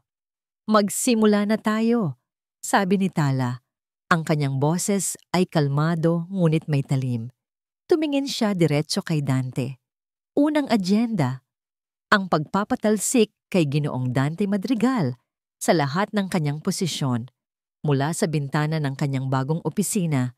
Magsimula na tayo, sabi ni Tala. Ang kanyang boses ay kalmado ngunit may talim. Tumingin siya diretso kay Dante. Unang agenda, ang pagpapatalsik kay Ginoong Dante Madrigal sa lahat ng kanyang posisyon. Mula sa bintana ng kanyang bagong opisina,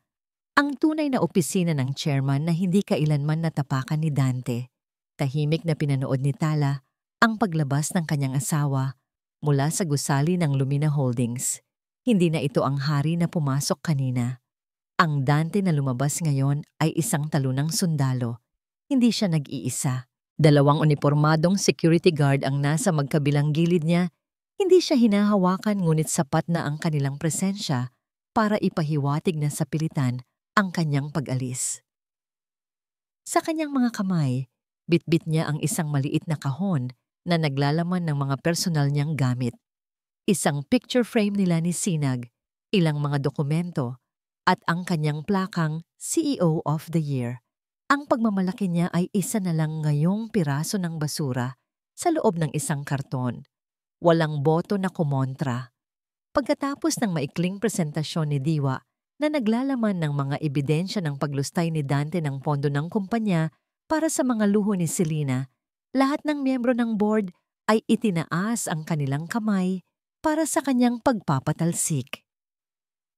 Ang tunay na opisina ng chairman na hindi kailanman natapakan ni Dante. Tahimik na pinanood ni Tala ang paglabas ng kanyang asawa mula sa gusali ng Lumina Holdings. Hindi na ito ang hari na pumasok kanina. Ang Dante na lumabas ngayon ay isang talunang sundalo. Hindi siya nag-iisa. 2 unipormadong security guard ang nasa magkabilang gilid niya. Hindi siya hinahawakan ngunit sapat na ang kanilang presensya para ipahiwatig na sa pilitan ang kanyang pag-alis. Sa kanyang mga kamay, bitbit niya ang isang maliit na kahon na naglalaman ng mga personal niyang gamit. Isang picture frame nila ni Sinag, ilang mga dokumento, at ang kanyang plakang CEO of the Year. Ang pagmamalaki niya ay isa na lang ngayong piraso ng basura sa loob ng isang karton. Walang boto na kumontra. Pagkatapos ng maikling presentasyon ni Diwa na naglalaman ng mga ebidensya ng paglustay ni Dante ng pondo ng kumpanya para sa mga luho ni Selena, lahat ng miyembro ng board ay itinaas ang kanilang kamay para sa kanyang pagpapatalsik.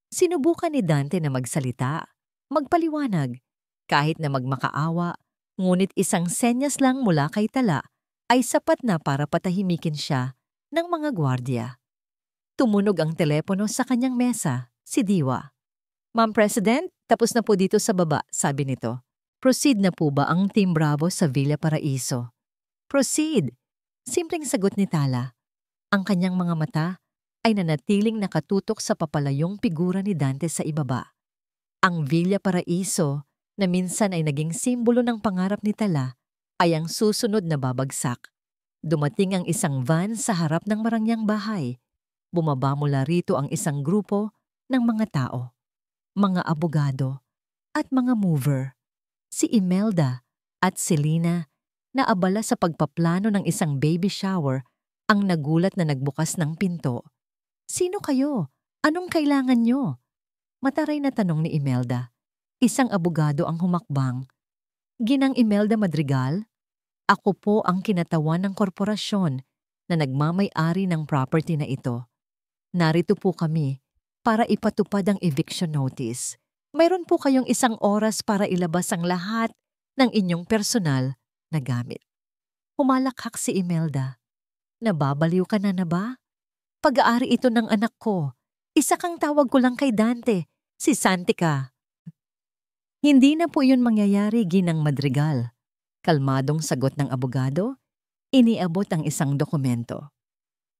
Sinubukan ni Dante na magsalita, magpaliwanag, kahit na magmakaawa, ngunit isang senyas lang mula kay Tala ay sapat na para patahimikin siya ng mga gwardya. Tumunog ang telepono sa kanyang mesa, si Diwa. "Ma'am President, tapos na po dito sa baba," sabi nito. "Proceed na po ba ang Team Bravo sa Villa Paraiso?" "Proceed," simpleng sagot ni Tala. Ang kanyang mga mata ay nanatiling nakatutok sa papalayong figura ni Dante sa ibaba. Ang Villa Paraiso, na minsan ay naging simbolo ng pangarap ni Tala, ay ang susunod na babagsak. Dumating ang isang van sa harap ng marangyang bahay. Bumaba mula rito ang isang grupo ng mga tao, mga abogado, at mga mover. Si Imelda at Selena, na abala sa pagpaplano ng isang baby shower, ang nagulat na nagbukas ng pinto. "Sino kayo? Anong kailangan nyo?" Mataray na tanong ni Imelda. Isang abogado ang humakbang. "Ginang Imelda Madrigal, ako po ang kinatawan ng korporasyon na nagmamay-ari ng property na ito. Narito po kami para ipatupad ang eviction notice. Mayroon po kayong 1 oras para ilabas ang lahat ng inyong personal na gamit." Humalakhak si Imelda. "Nababaliw ka na ba? Pag-aari ito ng anak ko. Isa kang tawag ko lang kay Dante, si Santika." "Hindi na po yun mangyayari, Ginang Madrigal." Kalmadong sagot ng abogado, iniabot ang isang dokumento.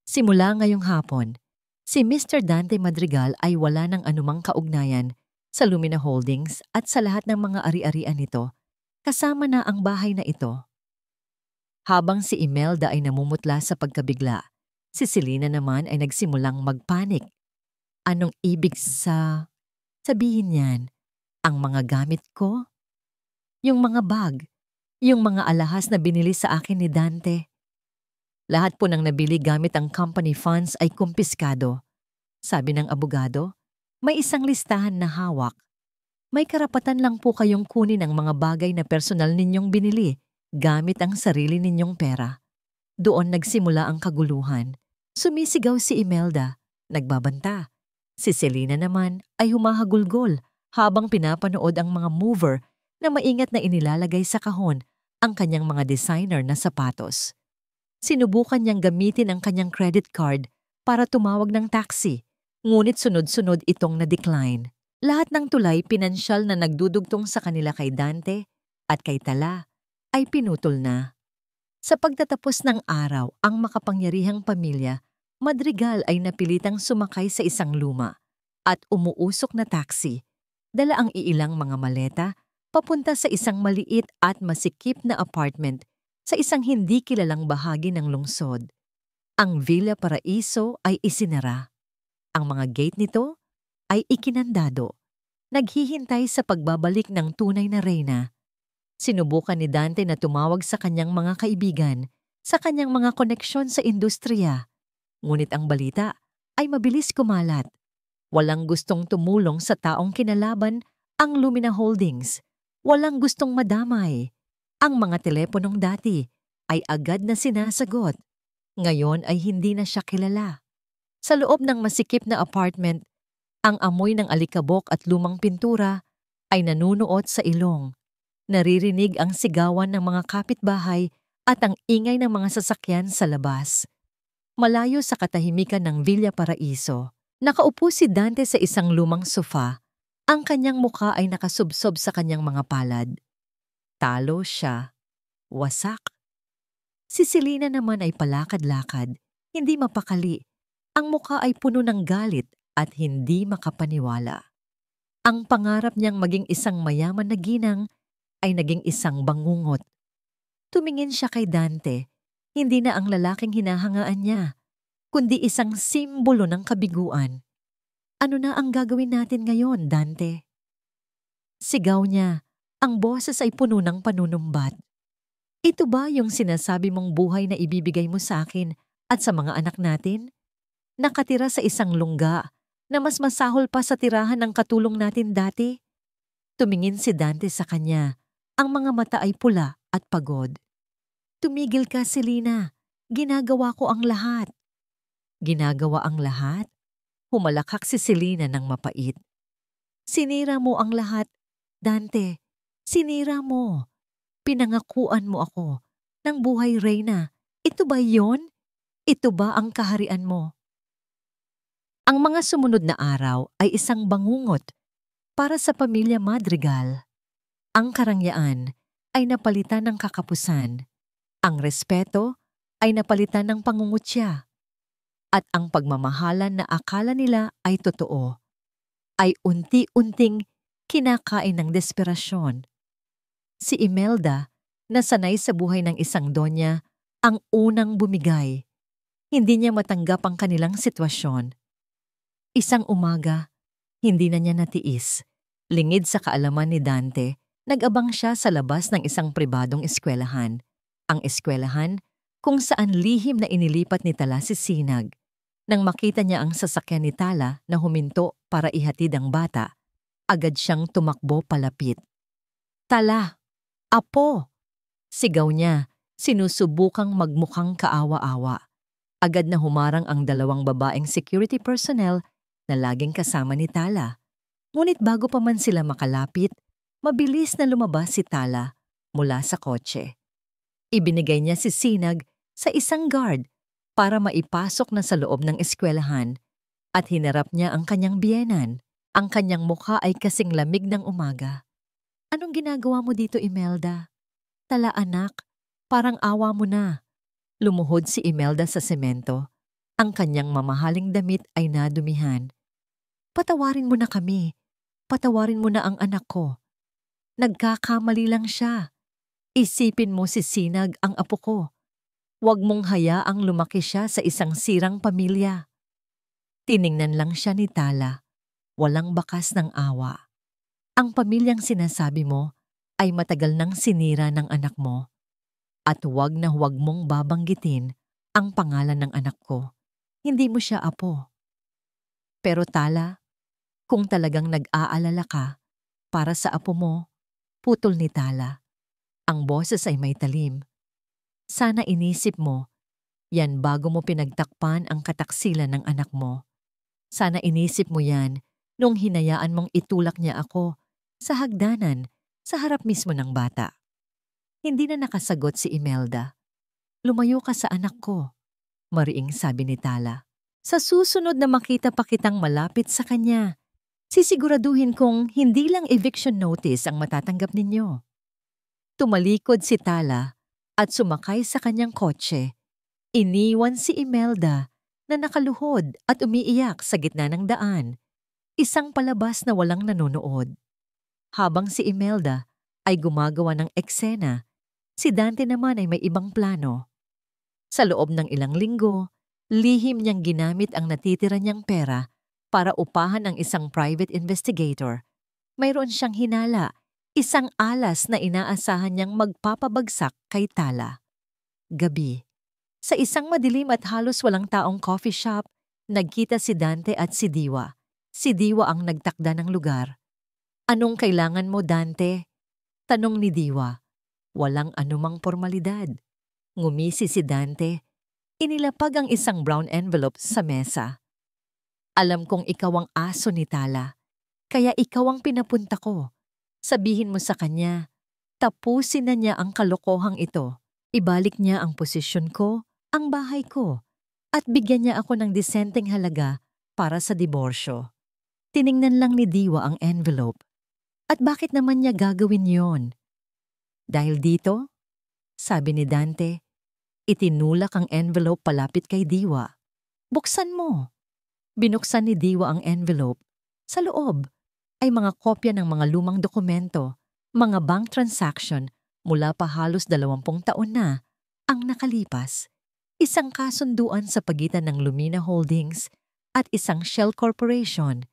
"Simula ngayong hapon, si Mr. Dante Madrigal ay wala ng anumang kaugnayan sa Lumina Holdings at sa lahat ng mga ari-arian nito, kasama na ang bahay na ito." Habang si Imelda ay namumutla sa pagkabigla, si Selena naman ay nagsimulang magpanik. "Anong ibig sabihin niyan? Ang mga gamit ko? Yung mga bag? Yung mga alahas na binili sa akin ni Dante? Lahat po ng nabili gamit ang company funds ay kumpiskado." Sabi ng abogado, "May isang listahan na hawak. May karapatan lang po kayong kunin ang mga bagay na personal ninyong binili gamit ang sarili ninyong pera." Doon nagsimula ang kaguluhan. Sumisigaw si Imelda, nagbabanta. Si Selena naman ay humahagulgol habang pinapanood ang mga mover na maingat na inilalagay sa kahon ang kanyang mga designer na sapatos. Sinubukan niyang gamitin ang kanyang credit card para tumawag ng taxi, ngunit sunod-sunod itong na-decline. Lahat ng tulay pinansyal na nagdudugtong sa kanila kay Dante at kay Tala ay pinutol na. Sa pagtatapos ng araw, ang makapangyarihang pamilya, Madrigal ay napilitang sumakay sa isang luma at umuusok na taxi. Dala ang iilang mga maleta papunta sa isang maliit at masikip na apartment sa isang hindi kilalang bahagi ng lungsod. Ang Villa Paraiso ay isinara. Ang mga gate nito ay ikinandado, naghihintay sa pagbabalik ng tunay na reyna. Sinubukan ni Dante na tumawag sa kanyang mga kaibigan, sa kanyang mga koneksyon sa industriya. Ngunit ang balita ay mabilis kumalat. Walang gustong tumulong sa taong kinalaban ang Lumina Holdings. Walang gustong madamay. Ang mga teleponong dati ay agad na sinasagot. Ngayon ay hindi na siya kilala. Sa loob ng masikip na apartment, ang amoy ng alikabok at lumang pintura ay nanunuot sa ilong. Naririnig ang sigawan ng mga kapitbahay at ang ingay ng mga sasakyan sa labas. Malayo sa katahimikan ng Villa Paraiso, nakaupo si Dante sa isang lumang sofa. Ang kanyang mukha ay nakasubsob sa kanyang mga palad. Talo siya. Wasak. Si Selena naman ay palakad-lakad, hindi mapakali. Ang mukha ay puno ng galit at hindi makapaniwala. Ang pangarap niyang maging isang mayaman na ginang ay naging isang bangungot. Tumingin siya kay Dante, hindi na ang lalaking hinahangaan niya, kundi isang simbolo ng kabiguan. Ano na ang gagawin natin ngayon, Dante? Sigaw niya, ang boses ay puno ng panunumbat. Ito ba yung sinasabi mong buhay na ibibigay mo sa akin at sa mga anak natin? Nakatira sa isang lungga na mas masahol pa sa tirahan ng katulong natin dati? Tumingin si Dante sa kanya. Ang mga mata ay pula at pagod. Tumigil ka, Selena. Ginagawa ko ang lahat. Ginagawa ang lahat? Humalakhak si Selena ng mapait. Sinira mo ang lahat, Dante. Sinira mo. Pinangakuan mo ako ng buhay, Reyna. Ito ba yon? Ito ba ang kaharian mo? Ang mga sumunod na araw ay isang bangungot para sa pamilya Madrigal. Ang karangyaan ay napalitan ng kakapusan. Ang respeto ay napalitan ng pangungutya. At ang pagmamahalan na akala nila ay totoo, ay unti-unting kinakain ng desperasyon. Si Imelda, na sanay sa buhay ng isang donya, ang unang bumigay. Hindi niya matanggap ang kanilang sitwasyon. Isang umaga, hindi na niya natiis. Lingid sa kaalaman ni Dante, nag-abang siya sa labas ng isang pribadong eskwelahan. Ang eskwelahan kung saan lihim na inilipat ni Tala si Sinag. Nang makita niya ang sasakyan ni Tala na huminto para ihatid ang bata, agad siyang tumakbo palapit. Tala! Apo! Sigaw niya, sinusubukang magmukhang kaawa-awa. Agad na humarang ang dalawang babaeng security personnel na laging kasama ni Tala. Ngunit bago pa man sila makalapit, mabilis na lumabas si Tala mula sa kotse. Ibinigay niya si Sinag sa isang guard para maipasok na sa loob ng eskwelahan at hinarap niya ang kanyang biyenan. Ang kanyang mukha ay kasing lamig ng umaga. Anong ginagawa mo dito, Imelda? Tala anak, parang awa mo na. Lumuhod si Imelda sa semento. Ang kanyang mamahaling damit ay nadumihan. Patawarin mo na kami. Patawarin mo na ang anak ko. Nagkakamali lang siya. Isipin mo si Sinag ang apo ko. Huwag mong hayaang lumaki siya sa isang sirang pamilya. Tiningnan lang siya ni Tala. Walang bakas ng awa. Ang pamilyang sinasabi mo ay matagal nang sinira ng anak mo. At huwag na huwag mong babanggitin ang pangalan ng anak ko. Hindi mo siya apo. Pero Tala, kung talagang nag-aalala ka para sa apo mo, putol ni Tala. Ang boses ay may talim. Sana inisip mo, yan bago mo pinagtakpan ang kataksilan ng anak mo. Sana inisip mo yan nung hinayaan mong itulak niya ako sa hagdanan sa harap mismo ng bata. Hindi na nakasagot si Imelda. Lumayo ka sa anak ko, mariing sabi ni Tala. Sa susunod na makita pa kitang malapit sa kanya, sisiguraduhin kong hindi lang eviction notice ang matatanggap ninyo. Tumalikod si Tala at sumakay sa kanyang kotse. Iniwan si Imelda na nakaluhod at umiiyak sa gitna ng daan. Isang palabas na walang nanonood. Habang si Imelda ay gumagawa ng eksena, si Dante naman ay may ibang plano. Sa loob ng ilang linggo, lihim niyang ginamit ang natitira niyang pera para upahan ang isang private investigator. Mayroon siyang hinala, isang alas na inaasahan niyang magpapabagsak kay Tala. Gabi. Sa isang madilim at halos walang taong coffee shop, nagkita si Dante at si Diwa. Si Diwa ang nagtakda ng lugar. Anong kailangan mo, Dante? Tanong ni Diwa. Walang anumang formalidad. Ngumisi si Dante. Inilapag ang isang brown envelope sa mesa. Alam kong ikaw ang aso ni Tala, kaya ikaw ang pinapunta ko. Sabihin mo sa kanya, tapusin na niya ang kalokohang ito. Ibalik niya ang posisyon ko, ang bahay ko, at bigyan niya ako ng disenteng halaga para sa diborsyo. Tiningnan lang ni Diwa ang envelope. At bakit naman niya gagawin yon? Dahil dito, sabi ni Dante, itinulak ang envelope palapit kay Diwa. Buksan mo. Binuksan ni Diwa ang envelope. Sa loob ay mga kopya ng mga lumang dokumento, mga bank transaction mula pa halos 20 taon na ang nakalipas. Isang kasunduan sa pagitan ng Lumina Holdings at isang Shell Corporation,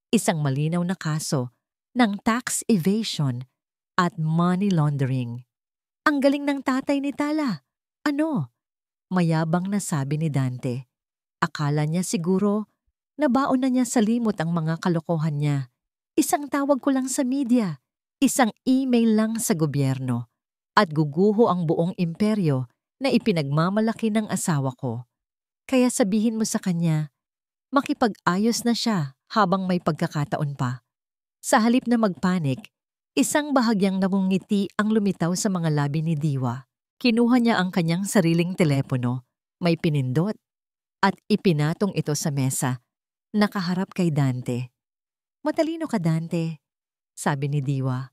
isang malinaw na kaso ng tax evasion at money laundering. Ang galing ng tatay ni Tala. Ano? Mayabang na sabi ni Dante. Akala niya siguro nabaon na niya sa limot ang mga kalokohan niya. Isang tawag ko lang sa media, isang email lang sa gobyerno, at guguho ang buong imperyo na ipinagmamalaki ng asawa ko. Kaya sabihin mo sa kanya, makipag-ayos na siya habang may pagkakataon pa. Sa halip na magpanik, isang bahagyang namungiti ang lumitaw sa mga labi ni Diwa. Kinuha niya ang kanyang sariling telepono, may pinindot, at ipinatong ito sa mesa. Nakaharap kay Dante. Matalino ka, Dante, sabi ni Diwa.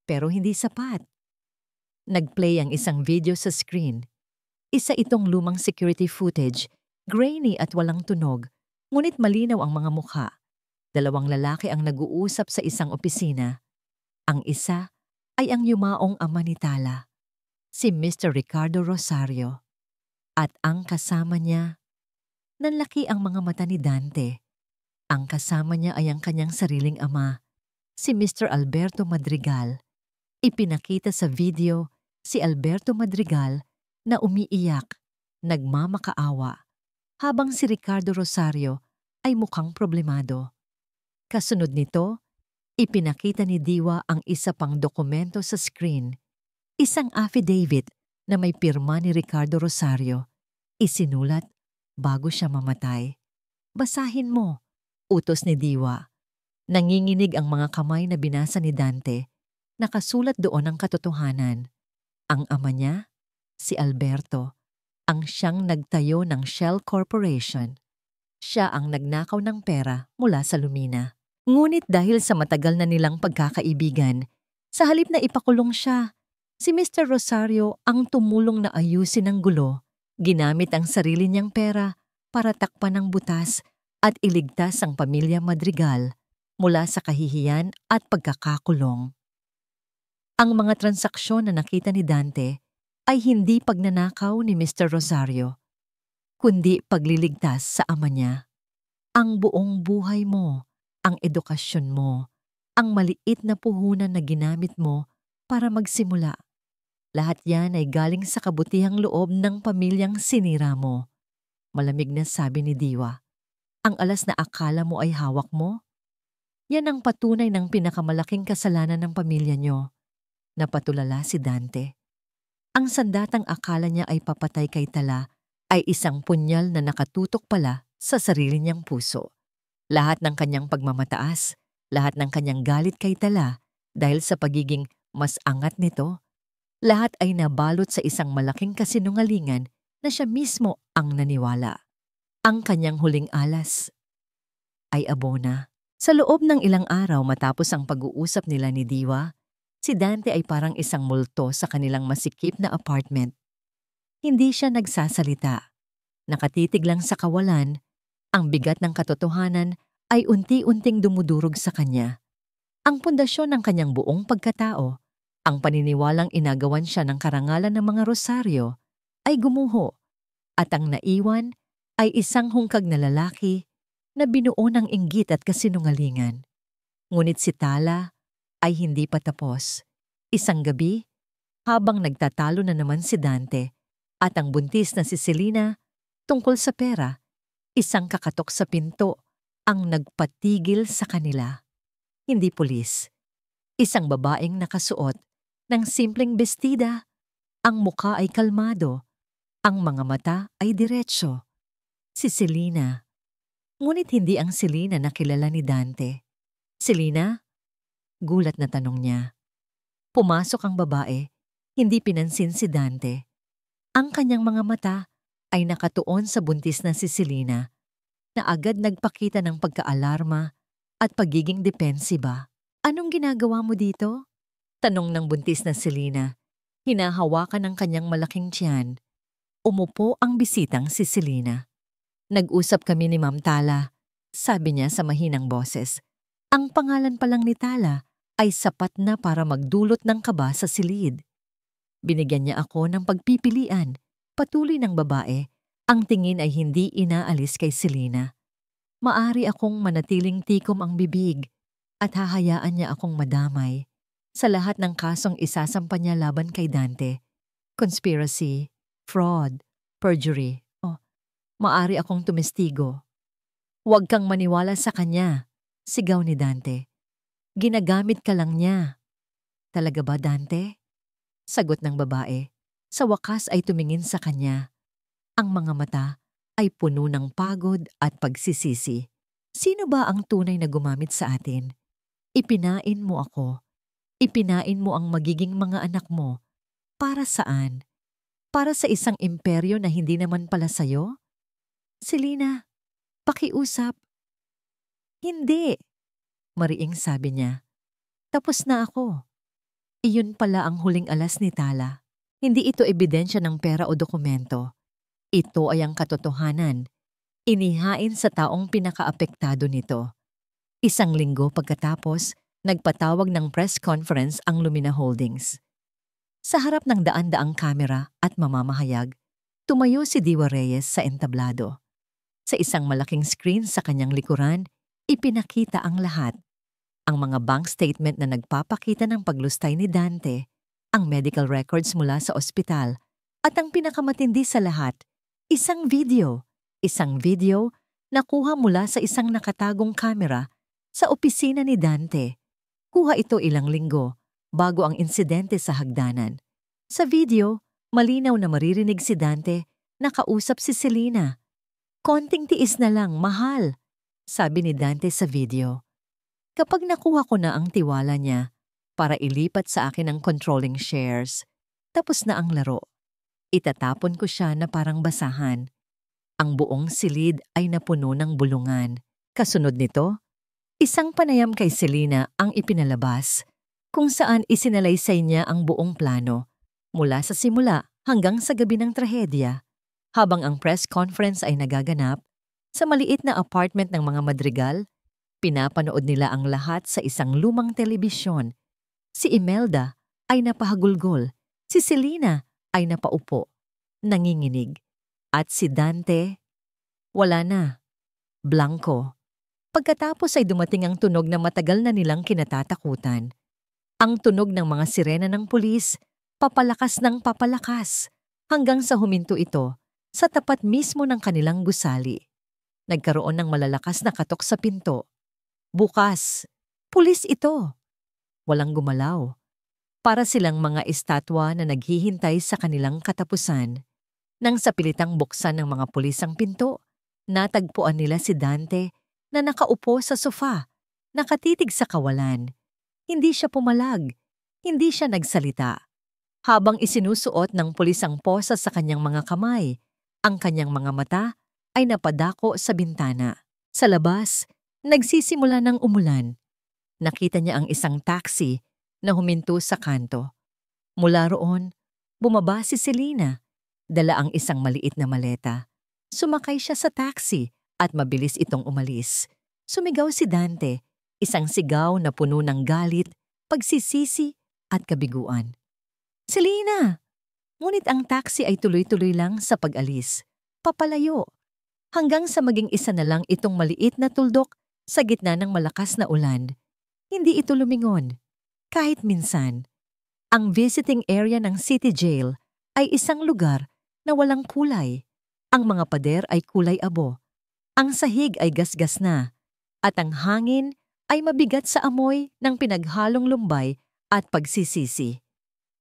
Pero hindi sapat. Nagplay ang isang video sa screen. Isa itong lumang security footage, grainy at walang tunog, ngunit malinaw ang mga mukha. 2 lalaki ang nag-uusap sa isang opisina. Ang isa ay ang yumaong ama ni Tala, si Mr. Ricardo Rosario. At ang kasama niya, nanlaki ang mga mata ni Dante. Ang kasama niya ay ang kanyang sariling ama, si Mr. Alberto Madrigal. Ipinakita sa video si Alberto Madrigal na umiiyak, nagmamakaawa, habang si Ricardo Rosario ay mukhang problemado. Kasunod nito, ipinakita ni Diwa ang isa pang dokumento sa screen, isang affidavit na may pirma ni Ricardo Rosario. Isinulat bago siya mamatay. Basahin mo, utos ni Diwa. Nanginginig ang mga kamay na binasa ni Dante. Nakasulat doon ang katotohanan. Ang ama niya, si Alberto, ang siyang nagtayo ng Shell Corporation. Siya ang nagnakaw ng pera mula sa Lumina. Ngunit dahil sa matagal na nilang pagkakaibigan, sa halip na ipakulong siya, si Mr. Rosario ang tumulong na ayusin ang gulo, ginamit ang sarili niyang pera para takpan ang butas at iligtas ang pamilya Madrigal mula sa kahihiyan at pagkakakulong. Ang mga transaksyon na nakita ni Dante ay hindi pagnanakaw ni Mr. Rosario, kundi pagliligtas sa ama niya. Ang buong buhay mo, ang edukasyon mo, ang maliit na puhunan na ginamit mo para magsimula. Lahat yan ay galing sa kabutihang loob ng pamilyang sinira mo. Malamig na sabi ni Diwa. Ang alas na akala mo ay hawak mo? Yan ang patunay ng pinakamalaking kasalanan ng pamilya niyo. Napatulala si Dante. Ang sandatang akala niya ay papatay kay Tala ay isang punyal na nakatutok pala sa sarili niyang puso. Lahat ng kanyang pagmamataas, lahat ng kanyang galit kay Tala dahil sa pagiging mas angat nito, lahat ay nabalot sa isang malaking kasinungalingan na siya mismo ang naniwala. Ang kanyang huling alas ay abona. Sa loob ng ilang araw matapos ang pag-uusap nila ni Diwa, si Dante ay parang isang multo sa kanilang masikip na apartment. Hindi siya nagsasalita. Nakatitig lang sa kawalan. Ang bigat ng katotohanan ay unti-unting dumudurog sa kanya. Ang pundasyon ng kanyang buong pagkatao, ang paniniwalang inagawan siya ng karangalan ng mga Rosario, ay gumuho. At ang naiwan ay isang hungkag na lalaki na binuo ng inggit at kasinungalingan. Ngunit si Tala ay hindi pa tapos. Isang gabi, habang nagtatalo na naman si Dante at ang buntis na si Selena tungkol sa pera, isang kakatok sa pinto ang nagpatigil sa kanila. Hindi pulis. Isang babaeng nakasuot ng simpleng bestida. Ang mukha ay kalmado. Ang mga mata ay diretsyo. Si Selena. Ngunit hindi ang Selena na kilala ni Dante. Selena? Gulat na tanong niya. Pumasok ang babae, hindi pinansin si Dante. Ang kanyang mga mata ay nakatuon sa buntis na si Selena na agad nagpakita ng pagkaalarma at pagiging depensiba. Anong ginagawa mo dito? Tanong ng buntis na Selena. Hinahawakan ng kanyang malaking tiyan. Umupo ang bisitang si Selena. Nag-usap kami ni Ma'am Tala, sabi niya sa mahinang boses. Ang pangalan pa lang ni Tala ay sapat na para magdulot ng kaba sa silid. Binigyan niya ako ng pagpipilian. Patuloy ng babae, ang tingin ay hindi inaalis kay Selena. Maari akong manatiling tikom ang bibig at hahayaan niya akong madamay sa lahat ng kasong isasampa niya laban kay Dante. Conspiracy, fraud, perjury. Maari akong tumestigo. Huwag kang maniwala sa kanya, sigaw ni Dante. Ginagamit ka lang niya. Talaga ba, Dante? Sagot ng babae. Sa wakas ay tumingin sa kanya. Ang mga mata ay puno ng pagod at pagsisisi. Sino ba ang tunay na gumamit sa atin? Ipinain mo ako. Ipinain mo ang magiging mga anak mo. Para saan? Para sa isang imperyo na hindi naman pala sayo? Selena, pakiusap. Hindi, mariing sabi niya. Tapos na ako. Iyon pala ang huling alas ni Tala. Hindi ito ebidensya ng pera o dokumento. Ito ay ang katotohanan. Inihain sa taong pinakaapektado nito. Isang linggo pagkatapos, nagpatawag ng press conference ang Lumina Holdings. Sa harap ng daan-daang kamera at mamamahayag, tumayo si Diwa Reyes sa entablado. Sa isang malaking screen sa kanyang likuran, ipinakita ang lahat. Ang mga bank statement na nagpapakita ng paglustay ni Dante, ang medical records mula sa ospital, at ang pinakamatindi sa lahat, isang video. Isang video na kuha mula sa isang nakatagong kamera sa opisina ni Dante. Kuha ito ilang linggo bago ang insidente sa hagdanan. Sa video, malinaw na maririnig si Dante na kausap si Selena. Konting tiis na lang, mahal, sabi ni Dante sa video. Kapag nakuha ko na ang tiwala niya para ilipat sa akin ang controlling shares, tapos na ang laro. Itatapon ko siya na parang basahan. Ang buong silid ay napuno ng bulungan. Kasunod nito, isang panayam kay Selena ang ipinalabas, kung saan isinalaysay niya ang buong plano, mula sa simula hanggang sa gabi ng trahedya. Habang ang press conference ay nagaganap, sa maliit na apartment ng mga Madrigal, pinapanood nila ang lahat sa isang lumang telebisyon. Si Imelda ay napahagulgol, si Selena ay napaupo, nanginginig, at si Dante, wala na, blanko. Pagkatapos ay dumating ang tunog na matagal na nilang kinatatakutan. Ang tunog ng mga sirena ng pulis, papalakas ng papalakas, hanggang sa huminto ito sa tapat mismo ng kanilang gusali. Nagkaroon ng malalakas na katok sa pinto. Bukas, pulis ito. Walang gumalaw. Para silang mga estatwa na naghihintay sa kanilang katapusan. Nang sa pilitang buksan ng mga pulis ang pinto, natagpuan nila si Dante na nakaupo sa sofa, nakatitig sa kawalan. Hindi siya pumalag, hindi siya nagsalita. Habang isinusuot ng pulis ang posa sa kanyang mga kamay, ang kanyang mga mata ay napadako sa bintana. Sa labas, nagsisimula ng umulan. Nakita niya ang isang taxi na huminto sa kanto. Mula roon, bumaba si Selena. Dala ang isang maliit na maleta. Sumakay siya sa taxi at mabilis itong umalis. Sumigaw si Dante, isang sigaw na puno ng galit, pagsisisi at kabiguan. Selena! Ngunit ang taxi ay tuloy-tuloy lang sa pag-alis. Papalayo. Hanggang sa maging isa na lang itong maliit na tuldok sa gitna ng malakas na ulan. Hindi ito lumingon. Kahit minsan. Ang visiting area ng City Jail ay isang lugar na walang kulay. Ang mga pader ay kulay abo. Ang sahig ay gasgas na. At ang hangin ay mabigat sa amoy ng pinaghalong lumbay at pagsisisi.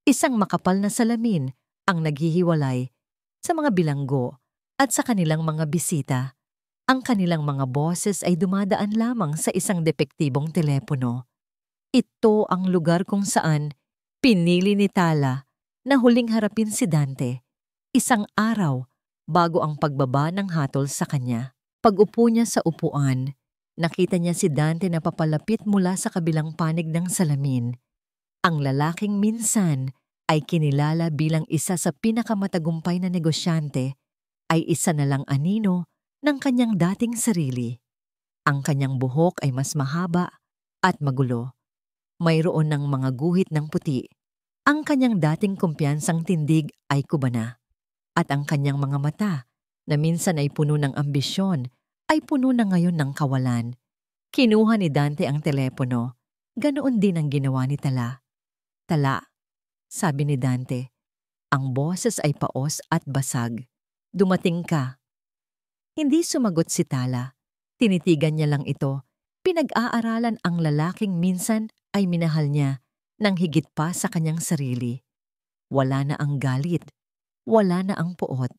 Isang makapal na salamin ang naghihiwalay sa mga bilanggo at sa kanilang mga bisita. Ang kanilang mga boses ay dumadaan lamang sa isang depektibong telepono. Ito ang lugar kung saan pinili ni Tala na huling harapin si Dante, isang araw bago ang pagbaba ng hatol sa kanya. Pag-upo niya sa upuan, nakita niya si Dante na papalapit mula sa kabilang panig ng salamin. Ang lalaking minsan ay kinilala bilang isa sa pinakamatagumpay na negosyante ay isa na lang anino ng kanyang dating sarili. Ang kanyang buhok ay mas mahaba at magulo. Mayroon ng mga guhit ng puti. Ang kanyang dating kumpiyansang tindig ay kubana. At ang kanyang mga mata, na minsan ay puno ng ambisyon, ay puno na ngayon ng kawalan. Kinuha ni Dante ang telepono. Ganoon din ang ginawa ni Tala. Tala, sabi ni Dante. Ang boses ay paos at basag. Dumating ka. Hindi sumagot si Tala. Tinitigan niya lang ito. Pinag-aaralan ang lalaking minsan ay minahal niya nang higit pa sa kanyang sarili. Wala na ang galit. Wala na ang puot.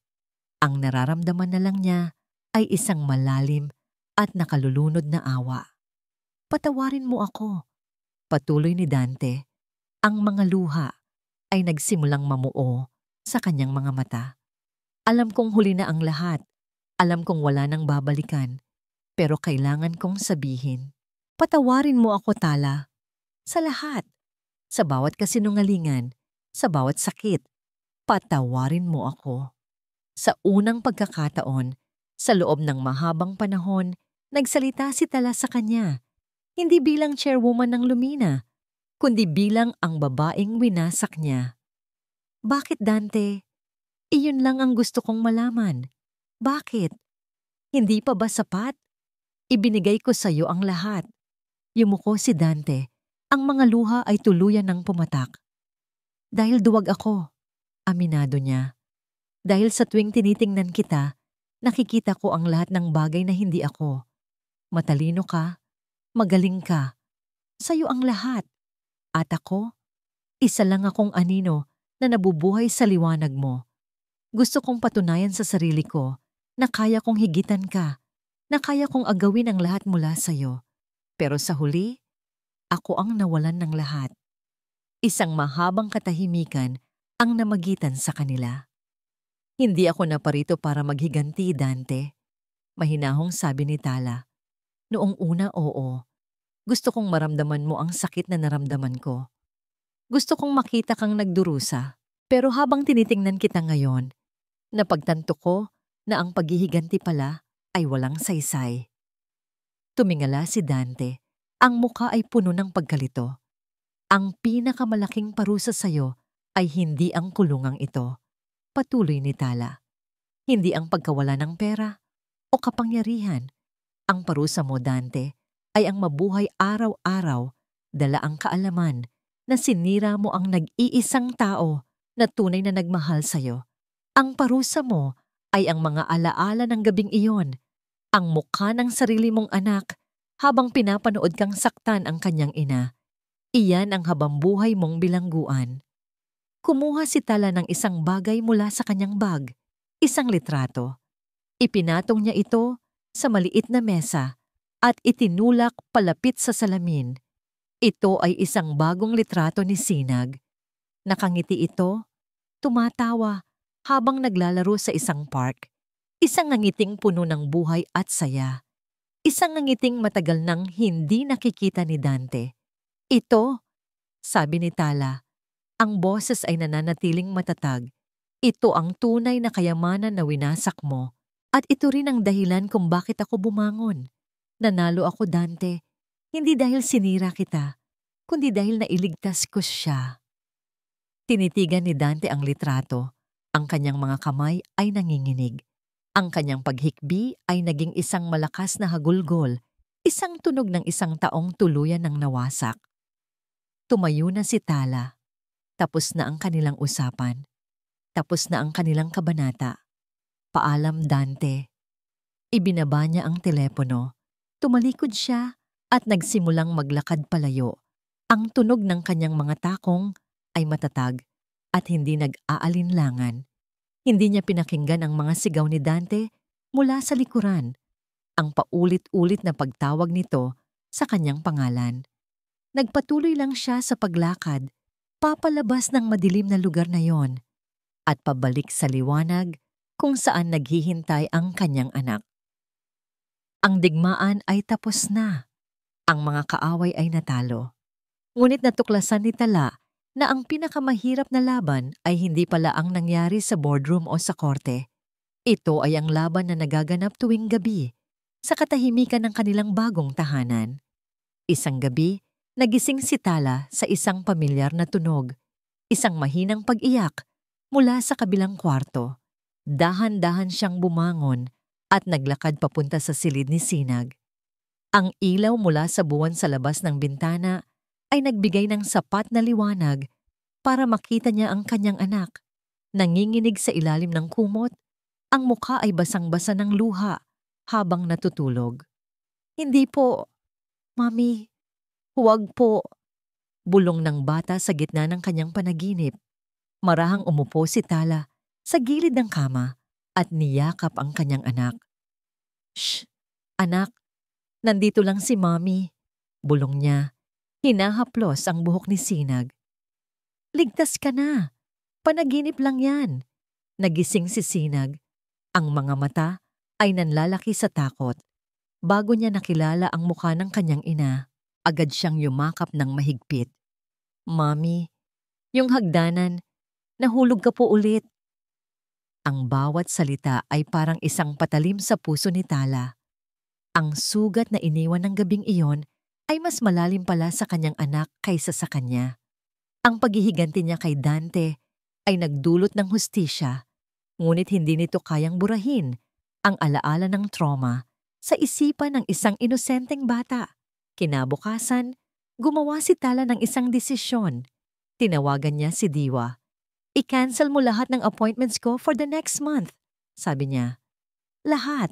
Ang nararamdaman na lang niya ay isang malalim at nakalulunod na awa. Patawarin mo ako, patuloy ni Dante. Ang mga luha ay nagsimulang mamuo sa kanyang mga mata. Alam kong huli na ang lahat. Alam kong wala nang babalikan. Pero kailangan kong sabihin. Patawarin mo ako, Tala. Sa lahat. Sa bawat kasinungalingan. Sa bawat sakit. Patawarin mo ako. Sa unang pagkakataon, sa loob ng mahabang panahon, nagsalita si Tala sa kanya. Hindi bilang chairwoman ng Lumina, kundi bilang ang babaeng winasak niya. Bakit, Dante? Iyon lang ang gusto kong malaman. Bakit? Hindi pa ba sapat? Ibinigay ko sa iyo ang lahat. Yumuko si Dante. Ang mga luha ay tuluyan ng pumatak. Dahil duwag ako, aminado niya. Dahil sa tuwing tinitingnan kita, nakikita ko ang lahat ng bagay na hindi ako. Matalino ka, magaling ka. Sa'yo ang lahat. At ako, isa lang akong anino na nabubuhay sa liwanag mo. Gusto kong patunayan sa sarili ko na kaya kong higitan ka, na kaya kong agawin ang lahat mula sa'yo. Pero sa huli, ako ang nawalan ng lahat. Isang mahabang katahimikan ang namagitan sa kanila. Hindi ako naparito para maghiganti, Dante. Mahinahong sabi ni Tala. Noong una, oo. Gusto kong maramdaman mo ang sakit na naramdaman ko. Gusto kong makita kang nagdurusa. Pero habang tinitingnan kita ngayon, napagtanto ko na ang paghihiganti pala ay walang saysay. Tumingala si Dante. Ang muka ay puno ng pagkalito. Ang pinakamalaking parusa sa'yo ay hindi ang kulungang ito. Patuloy ni Tala. Hindi ang pagkawala ng pera o kapangyarihan. Ang parusa mo, Dante, ay ang mabuhay araw-araw, dala ang kaalaman na sinira mo ang nag-iisang tao na tunay na nagmahal sa'yo. Ang parusa mo ay ang mga alaala ng gabing iyon, ang mukha ng sarili mong anak habang pinapanood kang saktan ang kanyang ina. Iyan ang habambuhay mong bilangguan. Kumuha si Tala ng isang bagay mula sa kanyang bag, isang litrato. Ipinatong niya ito sa maliit na mesa at itinulak palapit sa salamin. Ito ay isang bagong litrato ni Sinag. Nakangiti ito, tumatawa habang naglalaro sa isang park. Isang ngangiting puno ng buhay at saya. Isang ngangiting matagal nang hindi nakikita ni Dante. Ito, sabi ni Tala, ang boses ay nananatiling matatag. Ito ang tunay na kayamanan na winasak mo. At ito rin ang dahilan kung bakit ako bumangon. Nanalo ako, Dante, hindi dahil sinira kita, kundi dahil nailigtas ko siya. Tinitigan ni Dante ang litrato. Ang kanyang mga kamay ay nanginginig. Ang kanyang paghikbi ay naging isang malakas na hagulgol, isang tunog ng isang taong tuluyan ng nawasak. Tumayo na si Tala. Tapos na ang kanilang usapan. Tapos na ang kanilang kabanata. Paalam, Dante. Ibinaba niya ang telepono. Tumalikod siya at nagsimulang maglakad palayo. Ang tunog ng kanyang mga takong ay matatag at hindi nag-aalinlangan. Hindi niya pinakinggan ang mga sigaw ni Dante mula sa likuran, ang paulit-ulit na pagtawag nito sa kanyang pangalan. Nagpatuloy lang siya sa paglakad, papalabas ng madilim na lugar na yon, at pabalik sa liwanag kung saan naghihintay ang kanyang anak. Ang digmaan ay tapos na. Ang mga kaaway ay natalo. Ngunit natuklasan ni Tala na ang pinakamahirap na laban ay hindi pala ang nangyari sa boardroom o sa korte. Ito ay ang laban na nagaganap tuwing gabi sa katahimikan ng kanilang bagong tahanan. Isang gabi, nagising si Tala sa isang pamilyar na tunog, isang mahinang pag-iyak mula sa kabilang kwarto. Dahan-dahan siyang bumangon at naglakad papunta sa silid ni Sinag. Ang ilaw mula sa buwan sa labas ng bintana ay nagbigay ng sapat na liwanag para makita niya ang kanyang anak. Nanginginig sa ilalim ng kumot, ang mukha ay basang-basa ng luha habang natutulog. "Hindi po, Mami, huwag po," bulong ng bata sa gitna ng kanyang panaginip. Marahang umupo si Tala sa gilid ng kama at niyakap ang kanyang anak. "Shh, anak, nandito lang si Mami," bulong niya. Hinahaplos ang buhok ni Sinag. "Ligtas ka na, panaginip lang yan." Nagising si Sinag. Ang mga mata ay nanlalaki sa takot. Bago niya nakilala ang mukha ng kanyang ina, agad siyang yumakap ng mahigpit. "Mami, yung hagdanan, nahulog ka po ulit." Ang bawat salita ay parang isang patalim sa puso ni Tala. Ang sugat na iniwan ng gabing iyon ay mas malalim pala sa kanyang anak kaysa sa kanya. Ang paghihiganti niya kay Dante ay nagdulot ng hustisya, ngunit hindi nito kayang burahin ang alaala ng trauma sa isipan ng isang inosenteng bata. Kinabukasan, gumawa si Tala ng isang desisyon. Tinawagan niya si Diwa. "I-cancel mo lahat ng appointments ko for the next month," sabi niya. "Lahat.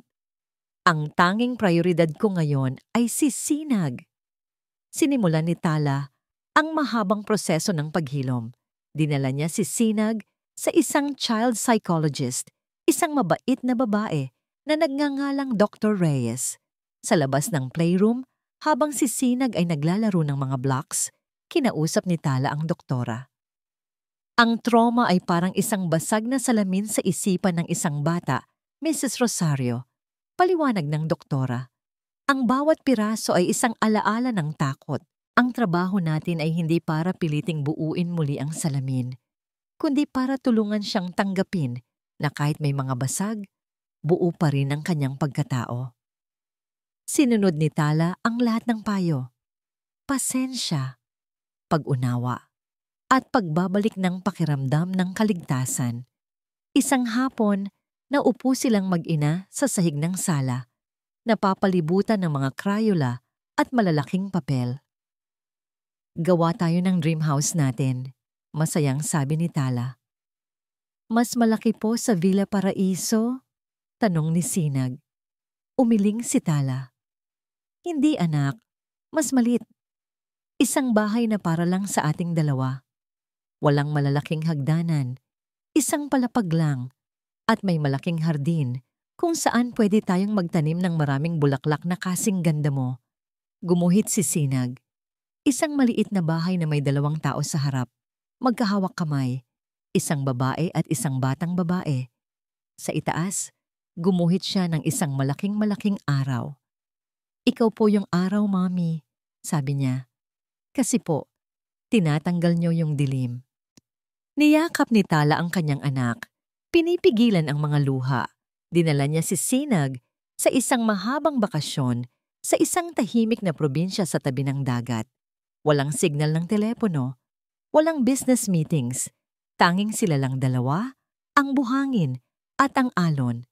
Ang tanging prioridad ko ngayon ay si Sinag." Sinimulan ni Tala ang mahabang proseso ng paghilom. Dinala niya si Sinag sa isang child psychologist, isang mabait na babae na nagngangalang Dr. Reyes. Sa labas ng playroom, habang si Sinag ay naglalaro ng mga blocks, kinausap ni Tala ang doktora. Ang trauma ay parang isang basag na salamin sa isipan ng isang bata, Mrs. Rosario. Paliwanag ng doktora. Ang bawat piraso ay isang alaala ng takot. Ang trabaho natin ay hindi para piliting buuin muli ang salamin, kundi para tulungan siyang tanggapin na kahit may mga basag, buo pa rin ang kanyang pagkatao. Sinunod ni Tala ang lahat ng payo. Pasensya, pag-unawa, at pagbabalik ng pakiramdam ng kaligtasan. Isang hapon, naupo silang mag-ina sa sahig ng sala, napapalibutan ng mga Crayola at malalaking papel. "Gawa tayo ng dream house natin," masayang sabi ni Tala. "Mas malaki po sa Villa Paraiso?" tanong ni Sinag. Umiling si Tala. "Hindi anak, mas malit. Isang bahay na para lang sa ating dalawa. Walang malalaking hagdanan, isang palapag lang, at may malaking hardin kung saan pwede tayong magtanim ng maraming bulaklak na kasing ganda mo." Gumuhit si Sinag. Isang maliit na bahay na may 2 tao sa harap, magkahawak kamay, isang babae at isang batang babae. Sa itaas, gumuhit siya ng isang malaking-malaking araw. "Ikaw po yung araw, Mami," sabi niya. "Kasi po, tinatanggal niyo yung dilim." Niyakap ni Tala ang kanyang anak. Pinipigilan ang mga luha. Dinala niya si Sinag sa isang mahabang bakasyon sa isang tahimik na probinsya sa tabi ng dagat. Walang signal ng telepono, walang business meetings. Tanging sila lang dalawa, ang buhangin at ang alon.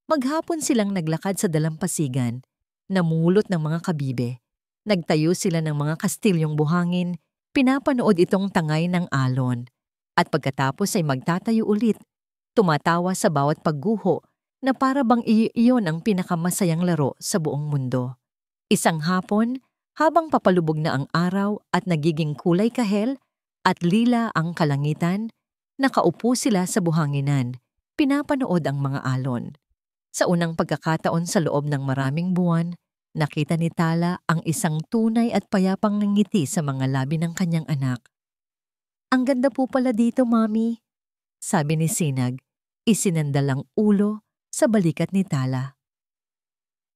Maghapon silang naglakad sa dalampasigan, namulot ng mga kabibe. Nagtayo sila ng mga kastilyong buhangin, pinapanood itong tangay ng alon. At pagkatapos ay magtatayo ulit, tumatawa sa bawat pagguho na para bang iyon ang pinakamasayang laro sa buong mundo. Isang hapon, habang papalubog na ang araw at nagiging kulay kahel at lila ang kalangitan, nakaupo sila sa buhanginan, pinapanood ang mga alon. Sa unang pagkakataon sa loob ng maraming buwan, Nakita ni Tala ang isang tunay at payapang ngiti sa mga labi ng kanyang anak. "Ang ganda po pala dito, Mami," sabi ni Sinag, isinandalang ulo sa balikat ni Tala.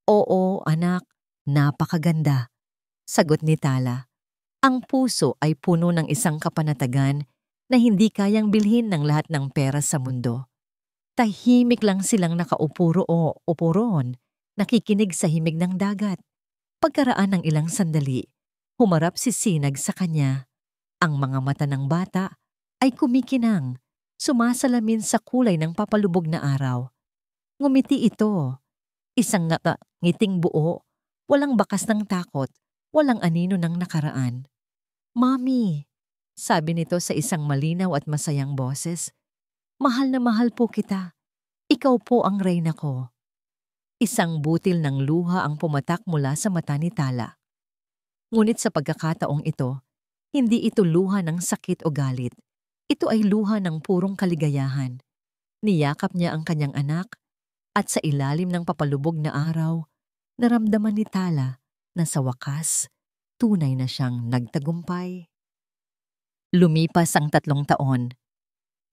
"Oo, anak, napakaganda," sagot ni Tala. Ang puso ay puno ng isang kapanatagan na hindi kayang bilhin ng lahat ng pera sa mundo. Tahimik lang silang upo roon, nakikinig sa himig ng dagat. Pagkaraan ng ilang sandali, humarap si Sinag sa kanya. Ang mga mata ng bata ay kumikinang, sumasalamin sa kulay ng papalubog na araw. Ngumiti ito, isang ngiting buo, walang bakas ng takot, walang anino ng nakaraan. "Mami," sabi nito sa isang malinaw at masayang boses, "mahal na mahal po kita. Ikaw po ang reyna ko." Isang butil ng luha ang pumatak mula sa mata ni Tala. Ngunit sa pagkakataong ito, hindi ito luha ng sakit o galit. Ito ay luha ng purong kaligayahan. Niyakap niya ang kanyang anak at sa ilalim ng papalubog na araw, naramdaman ni Tala na sa wakas, tunay na siyang nagtagumpay. Lumipas ang 3 taon.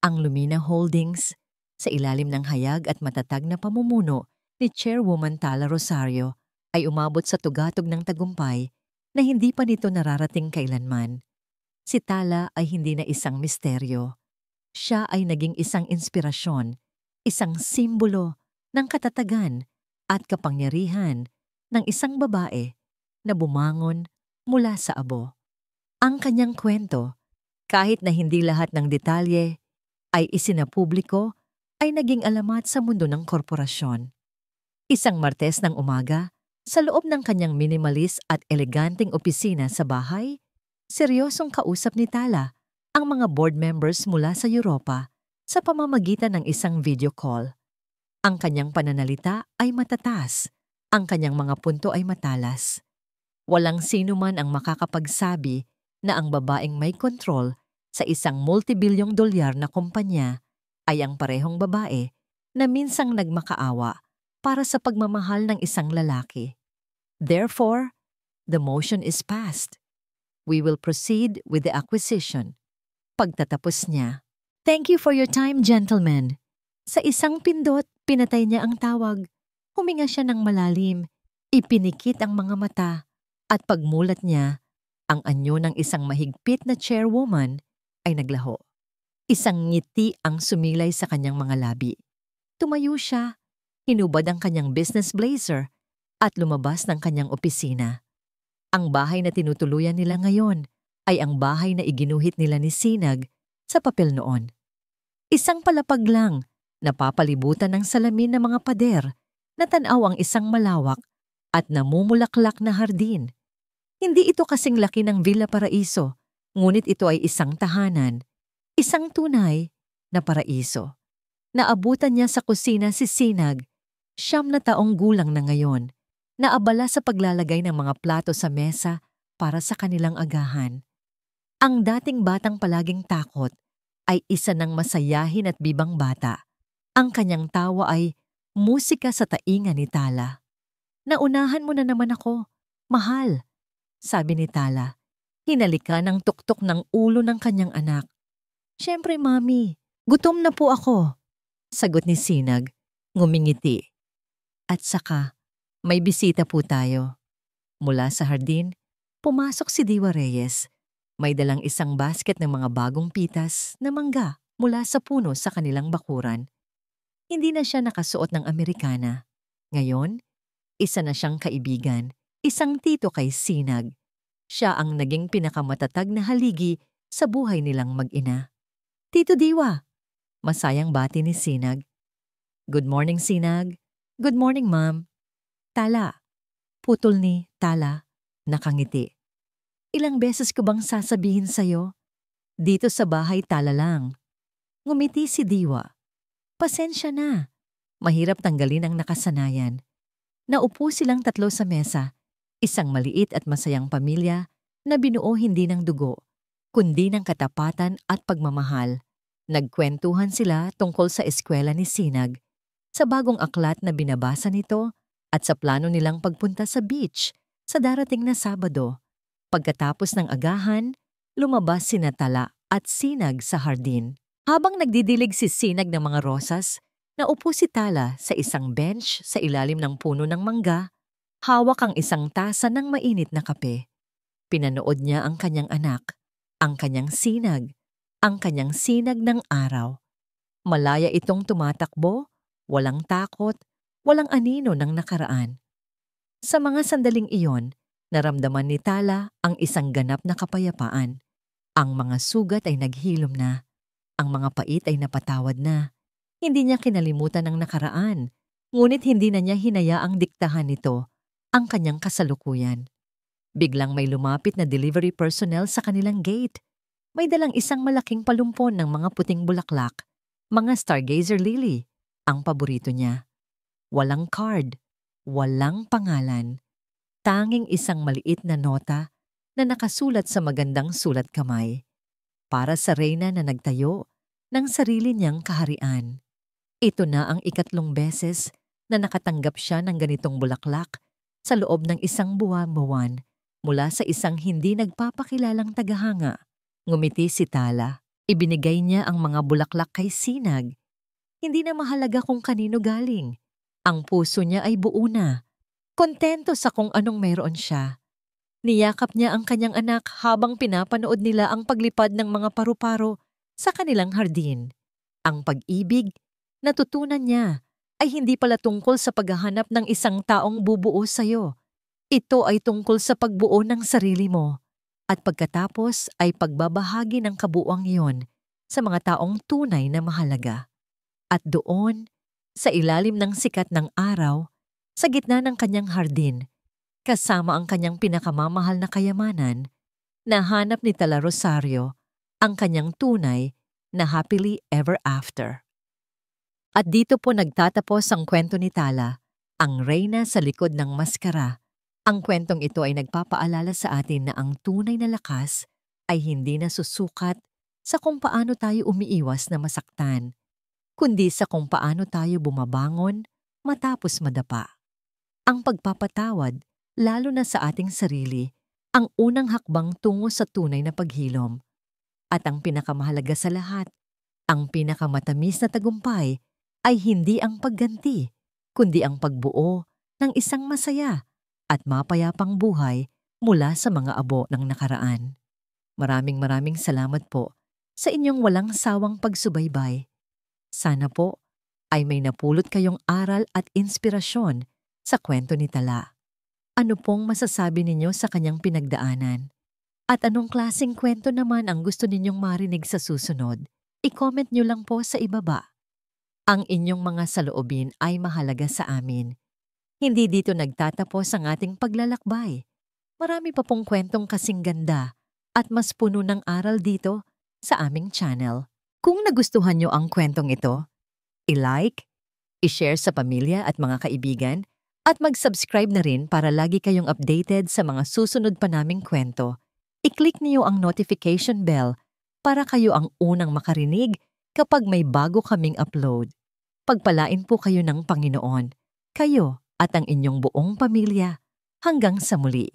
Ang Lumina Holdings, sa ilalim ng hayag at matatag na pamumuno ni Chairwoman Tala Rosario, ay umabot sa tugatog ng tagumpay na hindi pa nito nararating kailanman. Si Tala ay hindi na isang misteryo. Siya ay naging isang inspirasyon, isang simbolo ng katatagan at kapangyarihan ng isang babae na bumangon mula sa abo. Ang kanyang kwento, kahit na hindi lahat ng detalye ay isinapubliko, ay naging alamat sa mundo ng korporasyon. Isang Martes ng umaga, sa loob ng kanyang minimalist at eleganteng opisina sa bahay, seryosong kausap ni Tala ang mga board members mula sa Europa sa pamamagitan ng isang video call. Ang kanyang pananalita ay matatas, ang kanyang mga punto ay matalas. Walang sino man ang makakapagsabi na ang babaeng may kontrol sa isang multibilyong dolyar na kumpanya ay ang parehong babae na minsang nagmakaawa para sa pagmamahal ng isang lalaki. Therefore, the motion is passed. We will proceed with the acquisition. Pagtatapos niya, "Thank you for your time, gentlemen." Sa isang pindot, pinatay niya ang tawag. Huminga siya ng malalim, ipinikit ang mga mata, at pagmulat niya, ang anyo ng isang mahigpit na chairwoman ay naglaho. Isang ngiti ang sumilay sa kanyang mga labi. Tumayo siya, hinubad ang kanyang business blazer, at lumabas ng kanyang opisina. Ang bahay na tinutuluyan nila ngayon ay ang bahay na iginuhit nila ni Sinag sa papel noon. Isang palapag lang, napapalibutan ng salamin ng mga pader, na tanaw ang isang malawak at namumulaklak na hardin. Hindi ito kasing laki ng Villa Paraiso, ngunit ito ay isang tahanan, isang tunay na paraiso. Naabutan niya sa kusina si Sinag, 9 taong gulang na ngayon, naabala sa paglalagay ng mga plato sa mesa para sa kanilang agahan. Ang dating batang palaging takot ay isa ng masayahin at bibang bata. Ang kanyang tawa ay musika sa tainga ni Tala. "Naunahan mo na naman ako, mahal," sabi ni Tala. Hinalika ng tuktok ng ulo ng kanyang anak. "Siyempre, Mami, gutom na po ako," sagot ni Sinag, ngumingiti. "At saka, may bisita po tayo." Mula sa hardin, pumasok si Diwa Reyes. May dalang isang basket ng mga bagong pitas na mangga mula sa puno sa kanilang bakuran. Hindi na siya nakasuot ng Amerikana. Ngayon, isa na siyang kaibigan, isang tito kay Sinag. Siya ang naging pinakamatatag na haligi sa buhay nilang mag-ina. "Tito Diwa," masayang bati ni Sinag. "Good morning, Sinag." "Good morning, Ma'am." "Tala," putol ni Tala, nakangiti. "Ilang beses ko bang sasabihin sa'yo? Dito sa bahay Tala lang." Ngumiti si Diwa. "Pasensya na. Mahirap tanggalin ang nakasanayan." Naupo silang 3 sa mesa, isang maliit at masayang pamilya na binuo hindi ng dugo, kundi ng katapatan at pagmamahal. Nagkwentuhan sila tungkol sa eskwela ni Sinag, sa bagong aklat na binabasa nito at sa plano nilang pagpunta sa beach sa darating na Sabado. Pagkatapos ng agahan, lumabas sina Tala at Sinag sa hardin. Habang nagdidilig si Sinag ng mga rosas, naupo si Tala sa isang bench sa ilalim ng puno ng mangga, hawak ang isang tasa ng mainit na kape. Pinanood niya ang kanyang anak, ang kanyang sinag ng araw. Malaya itong tumatakbo, walang takot, walang anino ng nakaraan. Sa mga sandaling iyon, naramdaman ni Tala ang isang ganap na kapayapaan. Ang mga sugat ay naghilom na, ang mga pait ay napatawad na. Hindi niya kinalimutan ang nakaraan, ngunit hindi na niya hinayaang diktahan nito ang kanyang kasalukuyan. Biglang may lumapit na delivery personnel sa kanilang gate. May dalang isang malaking palumpon ng mga puting bulaklak, mga stargazer lily, ang paborito niya. Walang card, walang pangalan, tanging isang maliit na nota na nakasulat sa magandang sulat kamay. Para sa reyna na nagtayo ng sarili niyang kaharian. Ito na ang 3 beses na nakatanggap siya ng ganitong bulaklak sa loob ng isang buwan mula sa isang hindi nagpapakilalang tagahanga. Ngumiti si Tala. Ibinigay niya ang mga bulaklak kay Sinag. Hindi na mahalaga kung kanino galing. Ang puso niya ay buo na. Kontento sa kung anong meron siya. Niyakap niya ang kanyang anak habang pinapanood nila ang paglipad ng mga paru-paro sa kanilang hardin. Ang pag-ibig, natutunan niya, ay hindi pala tungkol sa paghahanap ng isang taong bubuo sa'yo. Ito ay tungkol sa pagbuo ng sarili mo. At pagkatapos ay pagbabahagi ng kabuuang iyon sa mga taong tunay na mahalaga. At doon, sa ilalim ng sikat ng araw, sa gitna ng kanyang hardin, kasama ang kanyang pinakamamahal na kayamanan, nahanap ni Tala Rosario ang kanyang tunay na happily ever after. At dito po nagtatapos ang kwento ni Tala, ang reyna sa likod ng maskara. Ang kwentong ito ay nagpapaalala sa atin na ang tunay na lakas ay hindi nasusukat sa kung paano tayo umiiwas na masaktan, kundi sa kung paano tayo bumabangon matapos madapa. Ang pagpapatawad, lalo na sa ating sarili, ang unang hakbang tungo sa tunay na paghilom. At ang pinakamahalaga sa lahat, ang pinakamatamis na tagumpay ay hindi ang pagganti, kundi ang pagbuo ng isang masaya at mapayapang buhay mula sa mga abo ng nakaraan. Maraming salamat po sa inyong walang sawang pagsubaybay. Sana po ay may napulot kayong aral at inspirasyon sa kwento ni Tala. Ano pong masasabi ninyo sa kanyang pinagdaanan? At anong klaseng kwento naman ang gusto ninyong marinig sa susunod? I-comment nyo lang po sa ibaba. Ang inyong mga saloobin ay mahalaga sa amin. Hindi dito nagtatapos ang ating paglalakbay. Marami pa pong kwentong kasing ganda at mas puno ng aral dito sa aming channel. Kung nagustuhan nyo ang kwentong ito, i-like, i-share sa pamilya at mga kaibigan, at mag-subscribe na rin para lagi kayong updated sa mga susunod pa naming kwento. I-click niyo ang notification bell para kayo ang unang makarinig kapag may bago kaming upload. Pagpalain po kayo ng Panginoon, kayo at ang inyong buong pamilya. Hanggang sa muli.